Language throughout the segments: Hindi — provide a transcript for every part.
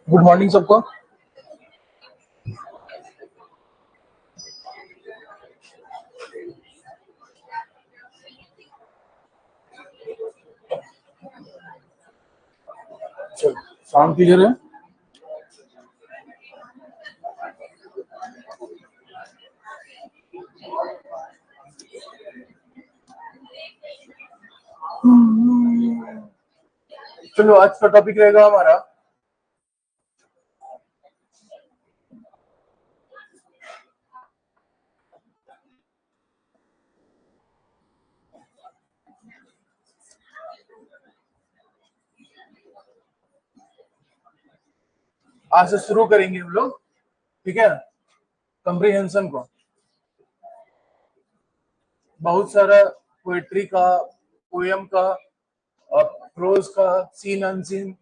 गुड मॉर्निंग सबको। साउंड क्लियर है? चलो आज का टॉपिक रहेगा हमारा आज से शुरू करेंगे हम लोग, ठीक है, कंप्रीहेंशन को। बहुत सारा पोएट्री का, पोएम का और प्रोज का, सीन अनसीन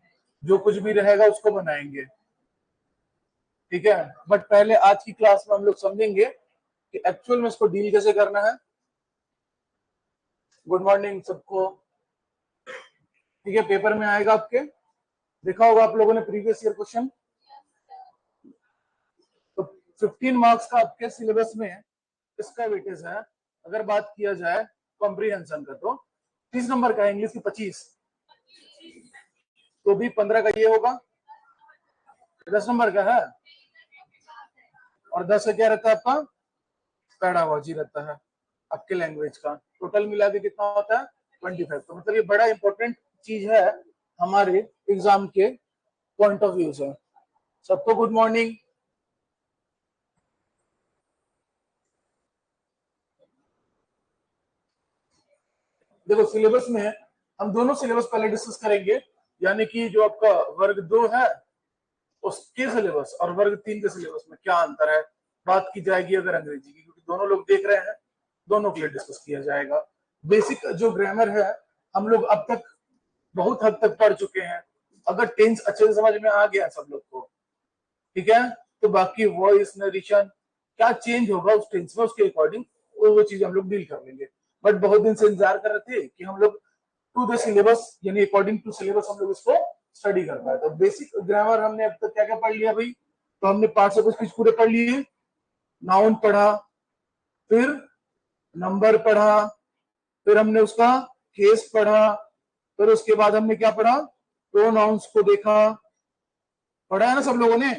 जो कुछ भी रहेगा उसको बनाएंगे, ठीक है। बट पहले आज की क्लास में हम लोग समझेंगे कि एक्चुअल में इसको डील कैसे करना है। गुड मॉर्निंग सबको, ठीक है। पेपर में आएगा आपके, देखा होगा आप लोगों ने प्रीवियस ईयर क्वेश्चन। तो 15 मार्क्स का आपके सिलेबस में इसका वेटेज है। अगर बात किया जाए कॉम्प्रीहेंशन का तो 30 नंबर का है, इंग्लिश की 25, तो भी 15 का ये होगा, 10 नंबर का है। और 10 का क्या रहता है आपका? पैडागोजी रहता है आपके लैंग्वेज का। टोटल मिला के कितना होता है? 25। तो मतलब ये बड़ा इंपॉर्टेंट चीज है हमारे एग्जाम के पॉइंट ऑफ व्यू से। सबको गुड मॉर्निंग। देखो सिलेबस में हम दोनों सिलेबस पहले डिस्कस करेंगे, यानी कि जो आपका वर्ग 2 है उसके सिलेबस और वर्ग 3 के सिलेबस में क्या अंतर है बात की जाएगी अगर अंग्रेजी की, क्योंकि दोनों लोग देख रहे हैं, दोनों के लिए डिस्कस किया जाएगा। बेसिक जो ग्रामर है हम लोग अब तक बहुत हद तक पढ़ चुके हैं। अगर टेंस अच्छे से समझ में आ गया सब लोग को, ठीक है, तो बाकी वॉइस नरेशन क्या चेंज होगा उस टेंस में, उसके अकॉर्डिंग वो चीज हम लोग डील कर लेंगे। बट बहुत दिन से इंतजार कर रहे थे कि हम लोग टू द सिलेबस यानी अकॉर्डिंग टू सिलेबस हम लोग इसको स्टडी कर पाए। तो बेसिक ग्रामर हमने अब तक क्या क्या पढ़ लिया भाई? तो हमने पार्ट्स ऑफ स्पीच पूरे पढ़ लिए, नाउन पढ़ा, फिर नंबर पढ़ा, फिर हमने उसका केस पढ़ा, फिर उसके बाद हमने क्या पढ़ा? प्रोनाउंस को देखा। पढ़ा है ना सब लोगों ने?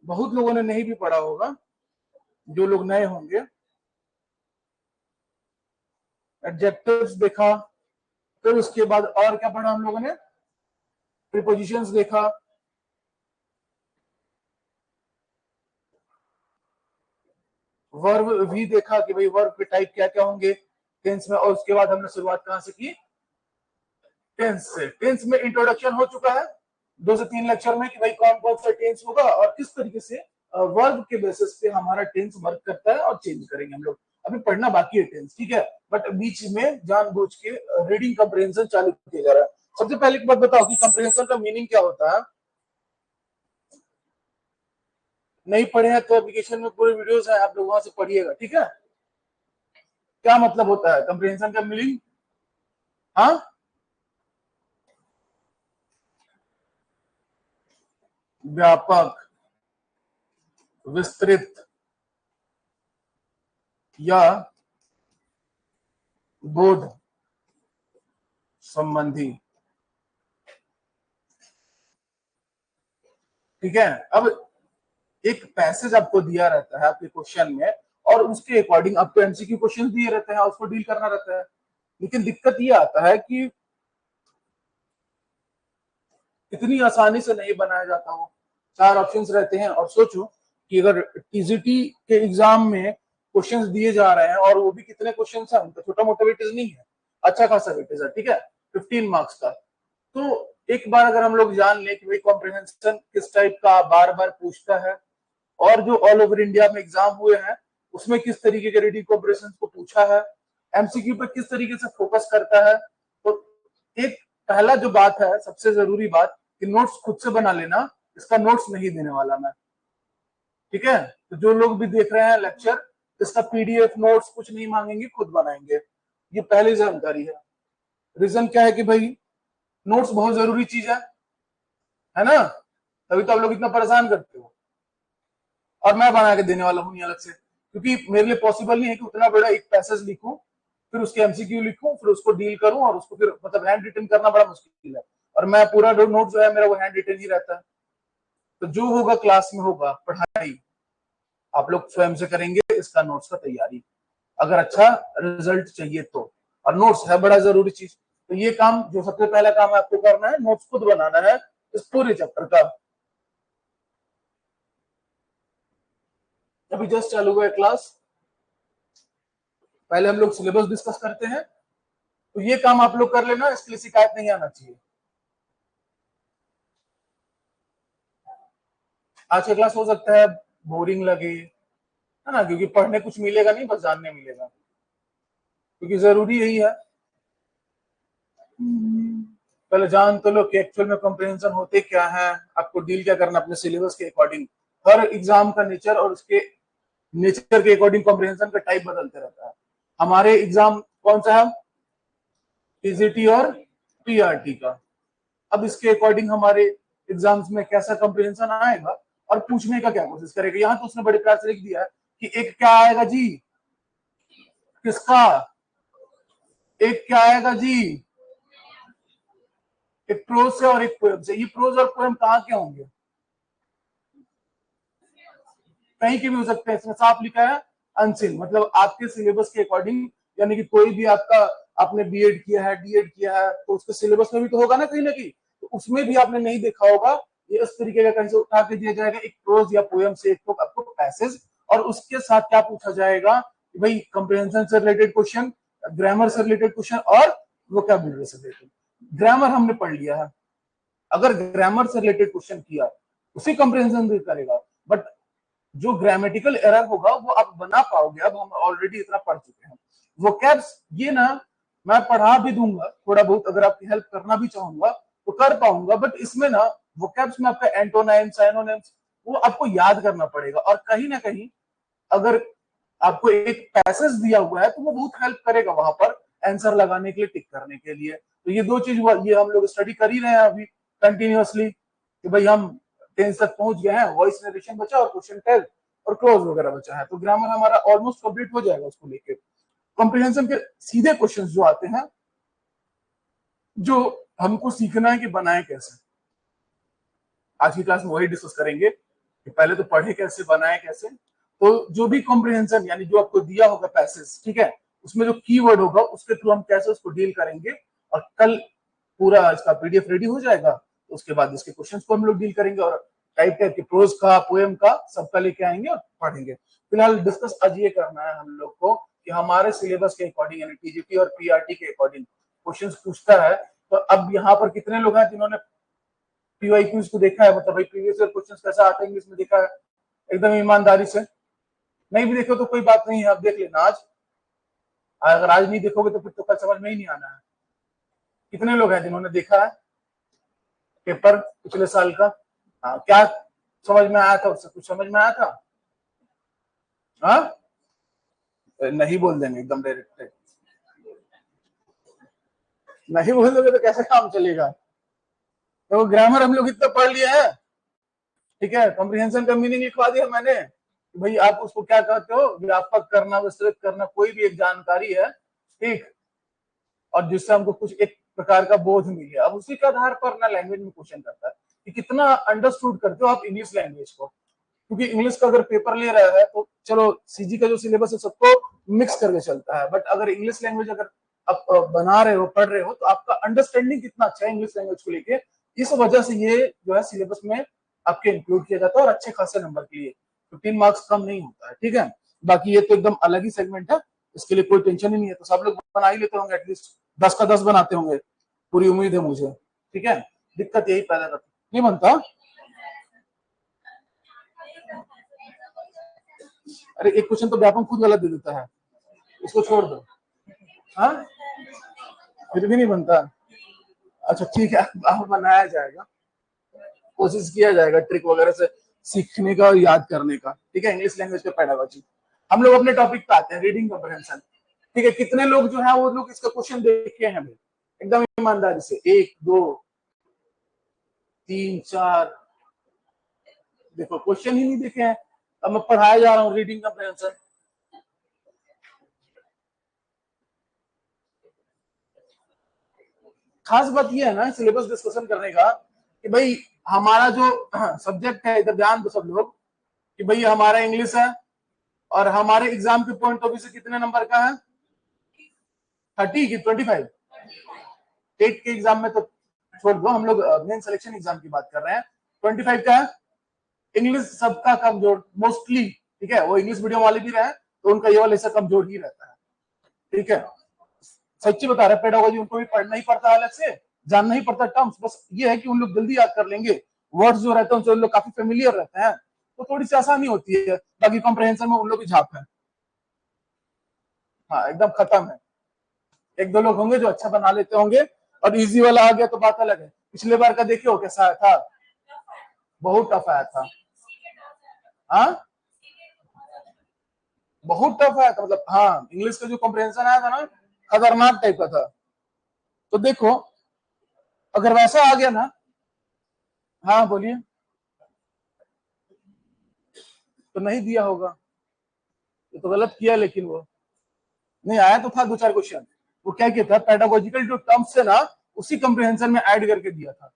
बहुत लोगों ने नहीं भी पढ़ा होगा, जो लोग नए होंगे। एडजेक्टिव्स देखा, फिर उसके बाद और क्या पढ़ा हम लोगों ने? प्रीपोजिशंस देखा, वर्ब भी देखा कि भाई वर्ब के टाइप क्या क्या होंगे टेंस में। और उसके बाद हमने शुरुआत कहां से की? टेंस से। टेंस में इंट्रोडक्शन हो चुका है 2 से 3 लेक्चर में कि भाई कौन कौन सा टेंस होगा और किस तरीके से वर्ब के बेसिस पे हमारा टेंस वर्क करता है और चेंज करेंगे हम लोग। अभी पढ़ना बाकी है टेंस, ठीक है, बट बीच में जानबूझ के रीडिंग कंप्रीहेंशन चालू किया जा रहा है। सबसे पहले एक बात बताओ कि कंप्रीहेंशन का मीनिंग क्या होता है? नहीं पढ़े हैं तो एप्लीकेशन में पूरे वीडियोस हैं, आप लोग वहां से पढ़िएगा, ठीक है। क्या मतलब होता है कंप्रीहेंशन का मीनिंग? हाँ, व्यापक, विस्तृत या बोध संबंधी, ठीक है। अब एक पैसेज आपको दिया रहता है आपके क्वेश्चन में और उसके अकॉर्डिंग आपको एमसीक्यू क्वेश्चन दिए रहते हैं, उसको डील करना रहता है। लेकिन दिक्कत ये आता है कि इतनी आसानी से नहीं बनाया जाता वो। 4 ऑप्शंस रहते हैं और सोचो कि अगर टीजीटी के एग्जाम में क्वेश्चंस दिए जा रहे हैं और वो भी कितने क्वेश्चंस हैं, उनका छोटा मोटा वेटेज नहीं है, अच्छा खासा वेटेज है, ठीक है, 15 मार्क्स का। तो एक बार अगर हम लोग जान लें कि भाई कॉम्प्रिहेंशन किस टाइप का बार बार पूछता है और जो ऑल ओवर इंडिया में एग्जाम हुए हैं उसमें किस तरीके के रीडिंग कॉम्प्रिहेंशन को पूछा है, एमसीक्यू पे किस तरीके से फोकस करता है, तो एक पहला जो बात है सबसे जरूरी बात कि नोट्स खुद से बना लेना, इसका नोट्स नहीं देने वाला मैं, ठीक है। तो जो लोग भी देख रहे हैं लेक्चर, इसका पीडीएफ नोट्स कुछ नहीं मांगेंगे, खुद बनाएंगे। ये पहली जानकारी है। रीजन क्या है कि भाई नोट्स बहुत जरूरी चीज है ना, तभी तो आप लोग इतना परेशान करते हो। और मैं बना के देने वाला हूँ अलग से, क्योंकि मेरे लिए पॉसिबल नहीं है कि उतना बड़ा एक पैसेज लिखूं, फिर उसके एमसीक्यू लिखूं, फिर उसको डील करूं, और उसको फिर मतलब हैंड रिटन करना बड़ा मुश्किल है। और मैं पूरा नोट जो है मेरा वो हैंड रिटन ही रहता है। तो जो होगा क्लास में होगा, पढ़ाई आप लोग स्वयं से करेंगे, इसका नोट्स का तैयारी, अगर अच्छा रिजल्ट चाहिए तो। और नोट्स है बड़ा जरूरी चीज। तो ये काम जो सबसे पहला काम आपको करना है, नोट्स खुद बनाना है इस पूरे चैप्टर का। अभी जस्ट चालू हुआ है क्लास, पहले हम लोग सिलेबस डिस्कस करते हैं। तो ये काम आप लोग कर लेना, इसके लिए शिकायत नहीं आना चाहिए। आज का क्लास हो सकता है बोरिंग लगे, है ना, क्योंकि पढ़ने कुछ मिलेगा नहीं, बस जानने मिलेगा, क्योंकि जरूरी यही है। पहले जान तो लो कि एक्चुअल में कॉम्प्रिहेंशन होते क्या है, आपको डील क्या करना अपने सिलेबस के अकॉर्डिंग। हर एग्जाम का नेचर और उसके नेचर के अकॉर्डिंग कॉम्प्रिहेंशन का टाइप बदलते रहता है। हमारे एग्जाम कौन सा है, टीजीटी और पीआरटी का। अब इसके अकॉर्डिंग हमारे एग्जाम्स में कैसा कॉम्प्रिहेंशन आएगा और पूछने का क्या कोशिश करेगा। यहाँ तो उसने बड़े प्यार से लिख दिया है कि एक क्या आएगा जी, किसका, एक क्या आएगा जी, एक प्रोज से और एक पोएम से। ये प्रोज और पोएम कहाँ के होंगे, कहीं के भी हो सकते हैं। इसमें साफ लिखा है अनसिन, मतलब आपके सिलेबस के अकॉर्डिंग, यानी कि कोई भी आपका, आपने बीएड किया है, डीएड किया है, तो उसके सिलेबस में भी तो होगा ना कहीं ना कहीं, तो उसमें भी आपने नहीं देखा होगा, ये इस तरीके का कहीं से उठा के दिया जाएगा, एक प्रोज या पोएम से एक तो आपको पैसेज, और उसके साथ क्या पूछा जाएगा कि भाई कंप्रिहेंशन से रिलेटेड क्वेश्चन, ग्रामर से रिलेटेड क्वेश्चन और वोकैबुलरी से रिलेटेड। ग्रामर हमने पढ़ लिया है, अगर ग्रामर से रिलेटेड क्वेश्चन किया उसी कंप्रिहेंशन भी करेगा, बट जो ग्रामेटिकल एरर होगा वो आप बना पाओगे। अब हम ऑलरेडी इतना पढ़ चुके हैं। वो कैप्स ये ना मैं पढ़ा भी दूंगा थोड़ा बहुत, अगर आपकी हेल्प करना भी चाहूंगा तो कर पाऊंगा, बट इसमें ना वो कैप्स में आपका एंटोनाइम, साइनोनिम्स वो आपको याद करना पड़ेगा। और कहीं ना कहीं अगर आपको एक पैसेज दिया हुआ है तो वो बहुत हेल्प करेगा वहां पर आंसर लगाने के लिए, टिक करने के लिए। तो ये दो चीज ये हम लोग स्टडी कर ही रहे हैं अभी कंटिन्यूअसली, कि भाई हम 10 तक पहुंच गए हैं, वॉइस नरेशन बचा और क्वेश्चन टेल और क्लोज वगैरह बचा है, तो ग्रामर हमारा ऑलमोस्ट कंप्लीट हो जाएगा उसको लेके। कॉम्प्रिहेंशन के सीधे क्वेश्चंस जो आते हैं, जो हमको सीखना है कि बनाए कैसे, आज की क्लास में वही डिस्कस करेंगे कि पहले तो पढ़े कैसे, बनाए कैसे। तो जो भी कॉम्प्रिहेंशन यानी जो आपको दिया होगा पैसेज, ठीक है, उसमें जो कीवर्ड होगा उसके थ्रू हम कैसे उसको डील करेंगे, और कल पूरा इसका पीडीएफ रेडी हो जाएगा, तो उसके बाद इसके क्वेश्चंस को हम लोग डील करेंगे, और टाइप टाइप के प्रोज का, पोएम का सबका लेके आएंगे और पढ़ेंगे। फिलहाल डिस्कस आज ये करना है हम लोग को कि हमारे सिलेबस के अकॉर्डिंग, यानी टीजीटी और पीआरटी के अकॉर्डिंग क्वेश्चंस पूछता है। तो अब यहाँ पर कितने लोग हैं जिन्होंने पीवाईक्यूज को देखा है, मतलब भाई प्रीवियस ईयर क्वेश्चंस कैसा आता है इंग्लिश में देखा है एकदम ईमानदारी से। नहीं भी देखो तो कोई बात नहीं है, अब देख लेना आज, अगर आज नहीं देखोगे तो फिर तो कल समझ में ही नहीं आना है। कितने लोग हैं जिन्होंने देखा है पेपर पिछले साल का? हाँ, क्या समझ में आया था, उससे कुछ समझ में आया था? हाँ, नहीं बोल देंगे एकदम डायरेक्ट, नहीं बोल दोगे तो कैसे काम चलेगा। तो ग्रामर हम लोग इतना पढ़ लिया है, ठीक है, कॉम्प्रिहेंशन का मीनिंग लिखवा दिया मैंने, भाई आप उसको क्या कहते हो, व्यापक करना, विस्तृत करना, कोई भी एक जानकारी है, ठीक, और जिससे हमको कुछ एक प्रकार का बोध मिले। अब उसी के आधार पर ना लैंग्वेज में क्वेश्चन करता है कि कितना अंडरस्टूड करते हो आप इंग्लिश लैंग्वेज को, क्योंकि इंग्लिश का अगर पेपर ले रहा है तो चलो सीजी का जो सिलेबस है सबको मिक्स करके चलता है, बट अगर इंग्लिश लैंग्वेज अगर आप बना रहे हो, पढ़ रहे हो, तो आपका अंडरस्टैंडिंग कितना अच्छा है इंग्लिश लैंग्वेज को लेके, इस वजह से ये जो है सिलेबस में आपके इंक्लूड किया जाता है, और अच्छे खासे नंबर के लिए 15 मार्क्स कम नहीं होता है, ठीक है। बाकी ये तो एकदम अलग ही सेगमेंट है, इसके लिए कोई टेंशन ही नहीं है। तो सब लोग बना ही लेते होंगे, एटलीस्ट 10 का 10 बनाते होंगे, पूरी उम्मीद है मुझे, ठीक है। दिक्कत यही पैदा करती नहीं बनता। अरे एक क्वेश्चन तो व्यापक खुद गलत दे देता है, इसको छोड़ दो। हाँ, फिर भी नहीं बनता। अच्छा ठीक है, अब बनाया जाएगा। कोशिश किया जाएगा ट्रिक वगैरह से सीखने का और याद करने का। ठीक है, इंग्लिश लैंग्वेज का पेडागोजी। हम लोग अपने टॉपिक पे आते हैं, रीडिंग कॉम्प्रिहेंशन। ठीक है, कितने लोग जो है वो लोग इसका क्वेश्चन देखे हैं भाई, एकदम ईमानदारी से? 1 2 3 4। देखो क्वेश्चन ही नहीं देखे हैं। अब मैं पढ़ाया जा रहा हूँ रीडिंग कॉम्प्रिहेंशन। खास बात ये है ना सिलेबस डिस्कशन करने का कि भाई हमारा जो सब्जेक्ट है, इधर ध्यान दो सब लोग, कि भाई हमारा इंग्लिश है और हमारे एग्जाम के पॉइंट ऑफ व्यू से कितने नंबर का है? 30 की 25? टेट के एग्जाम में तो छोड़ दो, हम लोग मेन सिलेक्शन एग्जाम की बात कर रहे हैं। 25 का है। इंग्लिश सबका कमजोर मोस्टली, ठीक है, वो इंग्लिश मीडियम वाले भी रहे तो उनका ये वाला ऐसा कमजोर ही रहता है। ठीक है, सच्ची बता रहे, पेडागोजी उनको भी पढ़ना ही पड़ता है अलग से, जानना ही पड़ता है टर्म्स। बस ये है कि उन लोग जल्दी याद कर लेंगे, वर्ड्स जो रहते हैं उनसे उन लोग काफी फेमिलियर रहते हैं, तो थोड़ी सी आसानी होती है। बाकी कॉम्प्रहेंशन में उन लोग की झाप है। हाँ एकदम खत्म है। 1 2 लोग होंगे जो अच्छा बना लेते होंगे, और इजी वाला आ गया तो बात अलग है। पिछले बार का देखिए हो कैसा आया था, बहुत टफ आया था। हाँ बहुत टफ आया था, मतलब हाँ इंग्लिश का जो कॉम्प्रहेंशन आया था ना, खतरनाक टाइप का था। तो देखो अगर वैसा आ गया ना, हाँ बोलिए, तो नहीं दिया होगा, ये तो गलत किया। लेकिन वो नहीं आया तो था 2 4 क्वेश्चन, वो क्या किया था, पेडागोजिकल जो टर्म्स है ना उसी कॉम्प्रिहेंशन में ऐड करके दिया था।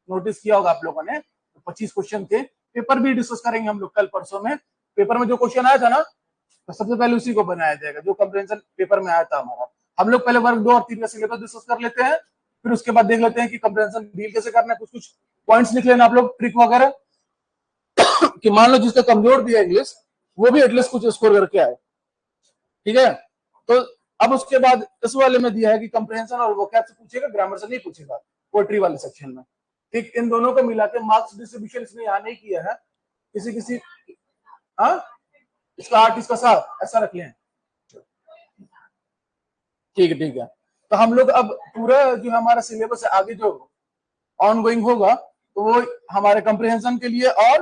नोटिस किया होगा आप लोगों ने। 25 क्वेश्चन थे। पेपर भी डिस्कस करेंगे हम लोग कल परसों में। पेपर में जो क्वेश्चन आया था ना, तो सबसे पहले उसी को बनाया जाएगा जो कॉम्प्रिहेंशन पेपर में आया था हमारा। हम लोग पहले वर्ग 2 और 3 का सिलेबस डिस्कस कर लेते हैं, फिर उसके बाद देख लेते हैं कि कॉम्प्रिहेंशन डील कैसे करना है। कुछ कुछ पॉइंट्स लिख लेना आप लोग, ट्रिक वगैरह, कि मान लो जिसका कमजोर दिया इंग्लिश वो भी एटलीस्ट कुछ स्कोर करके आए। ठीक है, तो अब उसके बाद इस वाले में दिया है कि कंप्रहेंशन और वोकैब से पूछेगा, ग्रामर से नहीं पूछेगा, पोएट्री वाले सेक्शन में। ठीक, इन दोनों को मिला के मार्क्स डिस्ट्रीब्यूशन इसने यहाँ नहीं किया है। किसी किसी, हाँ इसका 8 इसका 7 ऐसा रख लें। ठीक है ठीक है, तो हम लोग अब पूरा जो हमारा सिलेबस है आगे जो ऑन गोइंग होगा, तो वो हमारे कंप्रहेंशन के लिए और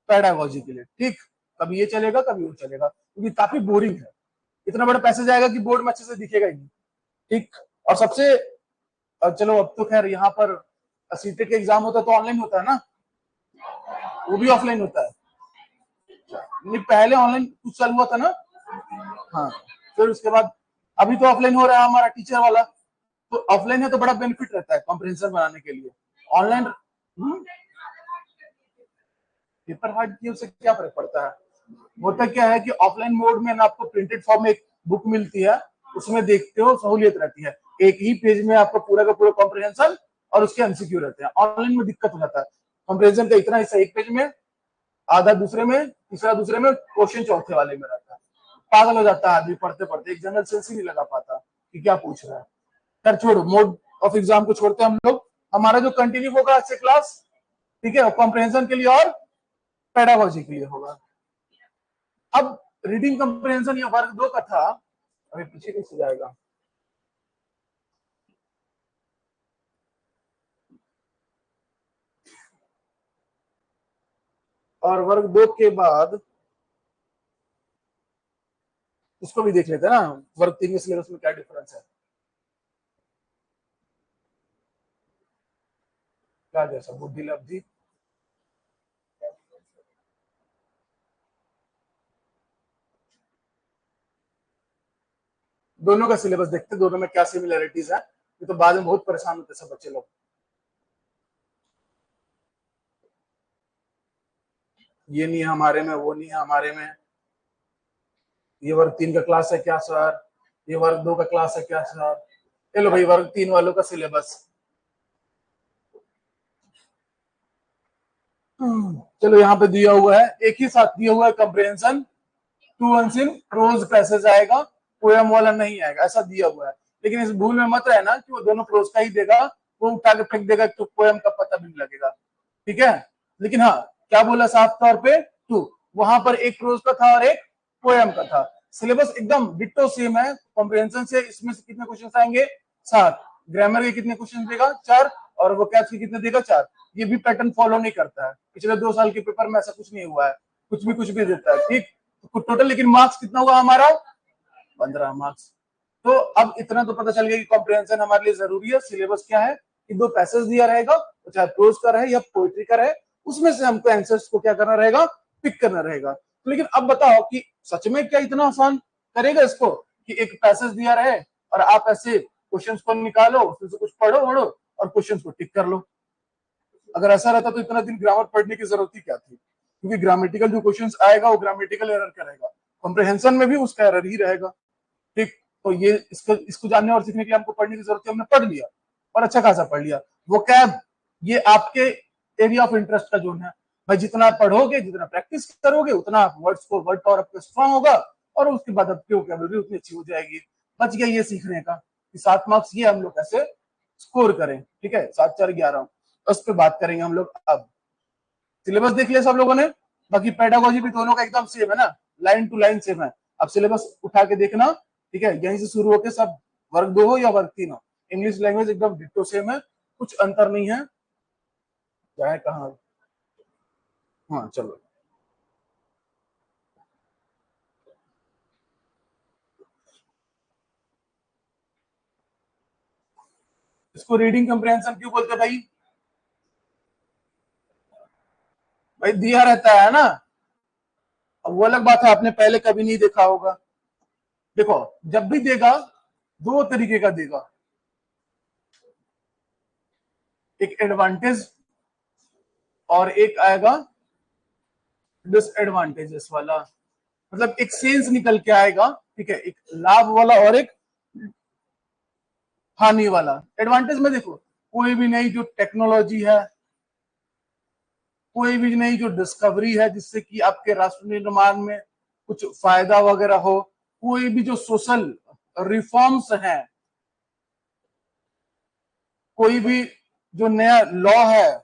पेडागोजी के लिए। ठीक, कभी ये चलेगा कभी वो चलेगा, क्योंकि काफी बोरिंग है। इतना बड़ा पैसेज आएगा कि बोर्ड में अच्छे से दिखेगा ही नहीं। ठीक, और सबसे चलो अब तो खैर यहाँ पर सीटेट का एग्जाम होता है तो ऑनलाइन होता है ना, वो भी ऑफलाइन होता है। नहीं पहले ऑनलाइन कुछ चालू हुआ था ना। हाँ, फिर उसके बाद अभी तो ऑफलाइन हो रहा है हमारा टीचर वाला। तो ऑफलाइन है तो बड़ा बेनिफिट रहता है कॉम्प्रिहेंशन बनाने के लिए। ऑनलाइन पेपर हार्ड की उससे क्या फर्क पड़ता है? होता क्या है कि ऑफलाइन मोड में ना आपको प्रिंटेड फॉर्म में एक बुक मिलती है, उसमें देखते हो, सहूलियत रहती है। एक ही पेज में आपका पूरा का पूरा कॉम्प्रिहेंशन और उसके एमसीक्यू रहते हैं। ऑनलाइन में दिक्कत हो जाता है, कॉम्प्रिहेंशन का इतना हिस्सा एक पेज में, आधा दूसरे में, तीसरा दूसरे में, क्वेश्चन चौथे वाले में रहता है। पागल हो जाता है आदमी पढ़ते पढ़ते, एक जनरल सेंस ही नहीं लगा पाता कि क्या पूछ रहा है। खैर छोड़ो, मोड ऑफ एग्जाम को छोड़ते हैं हम लोग। हमारा जो कंटिन्यू होगा आज से क्लास, ठीक है, कॉम्प्रिहेंशन के लिए और पेडागोजी के लिए होगा। अब रीडिंग कंप्रिहेंशन ये वर्ग 2 का था, अभी पीछे कैसे जाएगा। और वर्ग 2 के बाद उसको भी देख लेते हैं ना, वर्ग 3 के सिलेबस में क्या डिफरेंस है, क्या जैसा बुद्धि लब्धि। दोनों का सिलेबस देखते हैं, दोनों में क्या सिमिलरिटीज है, ये तो बाद में बहुत परेशान होते सब बच्चे लोग। ये नहीं है हमारे में, वो नहीं है हमारे में, ये वर्ग 3 का क्लास है क्या सर, ये वर्ग 2 का क्लास है क्या सर। चलो भाई वर्ग 3 वालों का सिलेबस, चलो यहाँ पे दिया हुआ है, एक ही साथ दिया हुआ है comprehension, 2 unseen prose passage आएगा, पोएम वाला नहीं आएगा, ऐसा दिया हुआ है। लेकिन इस भूल में मत रहना कि वो दोनों प्रोज का ही देगा, वो उठा के फेंक देगा तो पोएम का पता भी नहीं लगेगा। ठीक है, लेकिन हाँ क्या बोला साफ तौर पे, 2, वहां पर एक प्रोज का था और एक पोएम का था। सिलेबस एकदम डिट्टो सेम है कॉम्प्रिहेंशन से। इसमें से कितने क्वेश्चन आएंगे, 7। ग्रामर के कितने क्वेश्चन देगा 4, और वो कैप्स के कितने देगा 4। ये भी पैटर्न फॉलो नहीं करता है, पिछले 2 साल के पेपर में ऐसा कुछ नहीं हुआ है, कुछ भी देता है, ठीक। तो टोटल लेकिन मार्क्स कितना हुआ हमारा 15 मार्क्स। तो अब इतना तो पता चल गया कि कॉम्प्रिहेंशन हमारे लिए जरूरी है। सिलेबस क्या है कि 2 पैसेज दिया रहेगा, चाहे प्रोज का रहे या पोएट्री का रहे, उसमें से हमको आंसर्स को क्या करना रहेगा, पिक करना रहेगा। तो लेकिन अब बताओ कि सच में क्या इतना आसान करेगा इसको कि एक पैसेज दिया रहे और आप ऐसे क्वेश्चंस को निकालो, उसमें से कुछ पढ़ो वढ़ो और क्वेश्चंस को टिक कर लो। अगर ऐसा रहता तो इतना दिन ग्रामर पढ़ने की जरूरत ही क्या थी, क्योंकि ग्रामेटिकल जो क्वेश्चंस आएगा वो ग्रामेटिकल एरर करेगा, कॉम्प्रिहेंशन में भी उसका एरर ही रहेगा, ठीक। तो ये इसको जानने और सीखने के लिए हमको पढ़ने की जरूरत है, हमने पढ़ लिया और अच्छा खासा पढ़ लिया। वो कैब ये आपके एरिया ऑफ इंटरेस्ट का जोन है भाई, जितना पढ़ोगे जितना प्रैक्टिस करोगे उतना आप वर्ड्स को वर्ड पावर आपका स्ट्रांग होगा और उसके बाद आपकी वोकैबुलरी उतनी अच्छी हो जाएगी। बच गया ये सीखने का कि 7 मार्क्स ये हम लोग कैसे स्कोर करें, ठीक है। 7 4 11 उस पर बात करेंगे हम लोग। अब सिलेबस देख लिया सब लोगों ने, बाकी पेडागोजी भी दोनों का एकदम सेम है ना, लाइन टू लाइन सेम है। अब सिलेबस उठा के देखना, ठीक है, यहीं से शुरू होकर सब वर्ग 2 हो या वर्ग 3 हो, इंग्लिश लैंग्वेज एकदम डिट्टो सेम है, कुछ अंतर नहीं है। क्या है कहाँ, हाँ चलो। इसको रीडिंग कंप्रिहेंशन क्यों बोलते हैं भाई? भाई दिया रहता है ना, अब वो अलग बात है आपने पहले कभी नहीं देखा होगा। देखो जब भी देगा 2 तरीके का देगा, एक एडवांटेज और एक आएगा डिसएडवांटेजेस वाला, मतलब एक सेंस निकल के आएगा, ठीक है, एक लाभ वाला और एक हानि वाला। एडवांटेज में देखो कोई भी नई जो टेक्नोलॉजी है, कोई भी नई जो डिस्कवरी है जिससे कि आपके राष्ट्र निर्माण में कुछ फायदा वगैरह हो, कोई भी जो सोशल रिफॉर्म्स हैं, कोई भी जो नया लॉ है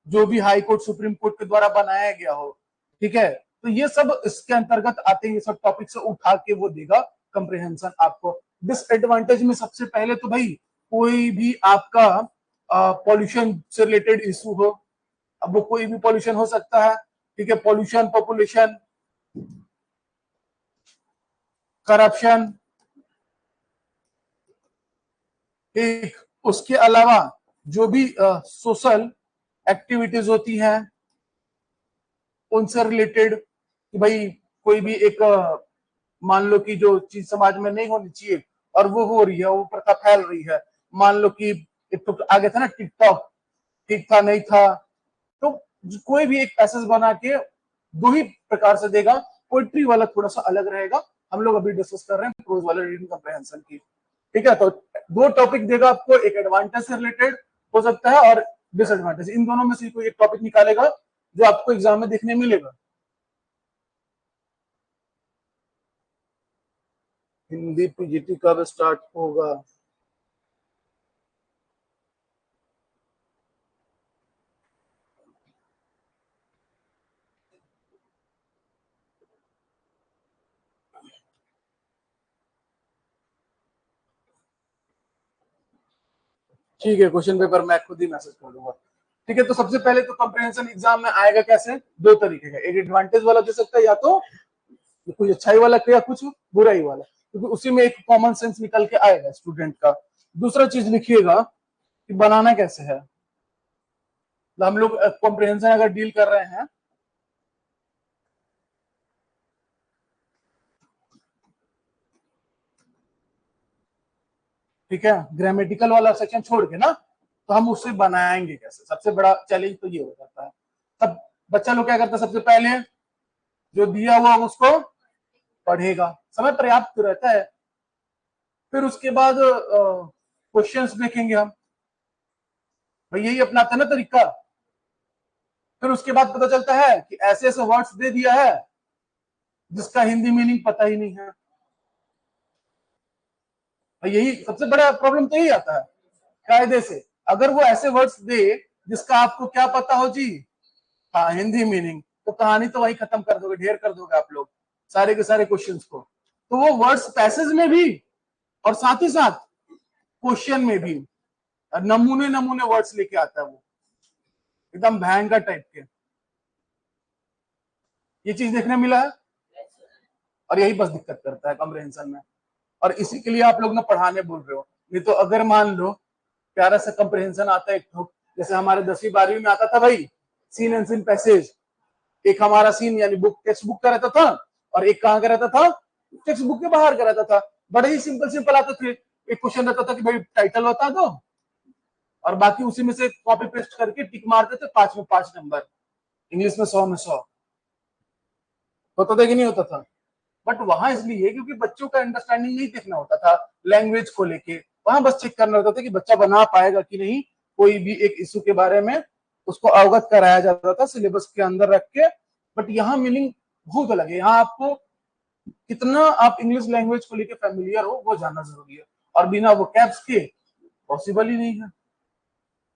जो भी हाई कोर्ट सुप्रीम कोर्ट के द्वारा बनाया गया हो, ठीक है, तो ये सब इसके अंतर्गत आते हैं, ये सब टॉपिक से उठा के वो देगा कंप्रिहेंशन आपको। डिसएडवांटेज में सबसे पहले तो भाई कोई भी आपका पॉल्यूशन से रिलेटेड इशू हो, अब वो कोई भी पॉल्यूशन हो सकता है, ठीक है, पॉल्यूशन, पॉपुलेशन, करप्शन, ठीक, उसके अलावा जो भी सोशल एक्टिविटीज होती हैं उनसे रिलेटेड, कि भाई कोई भी एक मान लो कि जो चीज समाज में नहीं होनी चाहिए और वो हो रही है, वो प्रथा फैल रही है, मान लो कि एक तो आगे था ना टिकटॉक, ठीक था नहीं था, तो कोई भी एक पैसेज बना के 2 ही प्रकार से देगा। पोइट्री वाला थोड़ा सा अलग रहेगा, हम लोग अभी डिस्कस कर रहे हैं प्रोज वाले रीडिंग कंप्रिहेंशन की, ठीक है। तो 2 टॉपिक देगा आपको, एक एडवांटेज से रिलेटेड हो सकता है और डिसएडवांटेज, इन दोनों में से कोई एक टॉपिक निकालेगा जो आपको एग्जाम में देखने मिलेगा। हिंदी पीजीटी कब स्टार्ट होगा? ठीक है, क्वेश्चन पेपर मैं खुद ही मैसेज कर दूंगा, ठीक है। तो सबसे पहले तो कंप्रिहेंशन एग्जाम में आएगा कैसे, 2 तरीके का, एक एडवांटेज वाला दे सकता है या तो कुछ अच्छाई वाला या कुछ बुराई वाला, क्योंकि उसी में एक कॉमन सेंस निकल के आएगा स्टूडेंट का। दूसरा चीज लिखिएगा कि बनाना कैसे है, हम लोग कॉम्प्रिहेंशन अगर डील कर रहे हैं, ठीक है, ग्रामेटिकल वाला सेक्शन छोड़ के ना, तो हम उसे बनाएंगे कैसे, सबसे बड़ा चैलेंज तो ये हो जाता है। तब बच्चा लोग क्या करता है, सबसे पहले जो दिया हुआ उसको पढ़ेगा, समय पर्याप्त रहता है, फिर उसके बाद क्वेश्चंस देखेंगे हम, भाई यही अपनाते हैं ना तरीका। फिर उसके बाद पता चलता है कि ऐसे ऐसे वर्ड्स दे दिया है जिसका हिंदी मीनिंग पता ही नहीं है, यही सबसे बड़ा प्रॉब्लम तो यही आता है कायदे से। अगर वो ऐसे वर्ड्स दे जिसका आपको क्या पता हो जी, हाँ हिंदी मीनिंग, तो कहानी तो वही खत्म कर दोगे, ढेर कर दोगे आप लोग सारे के सारे क्वेश्चंस को। तो वो वर्ड्स पैसेज में भी और साथ ही साथ क्वेश्चन में भी नमूने नमूने वर्ड्स लेके आता है वो, एकदम भयंकर टाइप के। ये चीज देखने मिला है, और यही बस दिक्कत करता है कॉम्प्रिहेंशन में। और इसी के लिए आप लोग ना पढ़ाने बोल रहे हो। नहीं तो अगर मान लो प्यारा सा कॉम्प्रिहेंशन आता है एक ठोक, जैसे हमारे 10वीं 12वीं में आता था भाई, सीन एंड सीन पैसेज। एक हमारा सीन यानी बुक टेक्स्ट बुक का रहता था, और एक कहाँ का रहता था, टेक्स्ट बुक के बाहर का रहता था। बड़े ही सिंपल सिंपल आते थे। एक क्वेश्चन रहता था कि भाई टाइटल बता दो, और बाकी उसी में से कॉपी पेस्ट करके टिक मारते थे, 5 में 5 नंबर, इंग्लिश में 100 में 100। होता था कि नहीं होता था? बट वहां इसलिए क्योंकि बच्चों का अंडरस्टैंडिंग नहीं देखना होता था लैंग्वेज को लेके, वहां बस चेक करना होता था कि बच्चा बना पाएगा कि नहीं, कोई भी एक इशू के बारे में उसको अवगत कराया जाता था सिलेबस के अंदर रख के। बट यहाँ मीनिंग बहुत अलग है। यहाँ आपको कितना आप इंग्लिश लैंग्वेज को लेके फैमिलियर हो वो जानना जरूरी है, और बिना वो कैप्स के पॉसिबल ही नहीं है।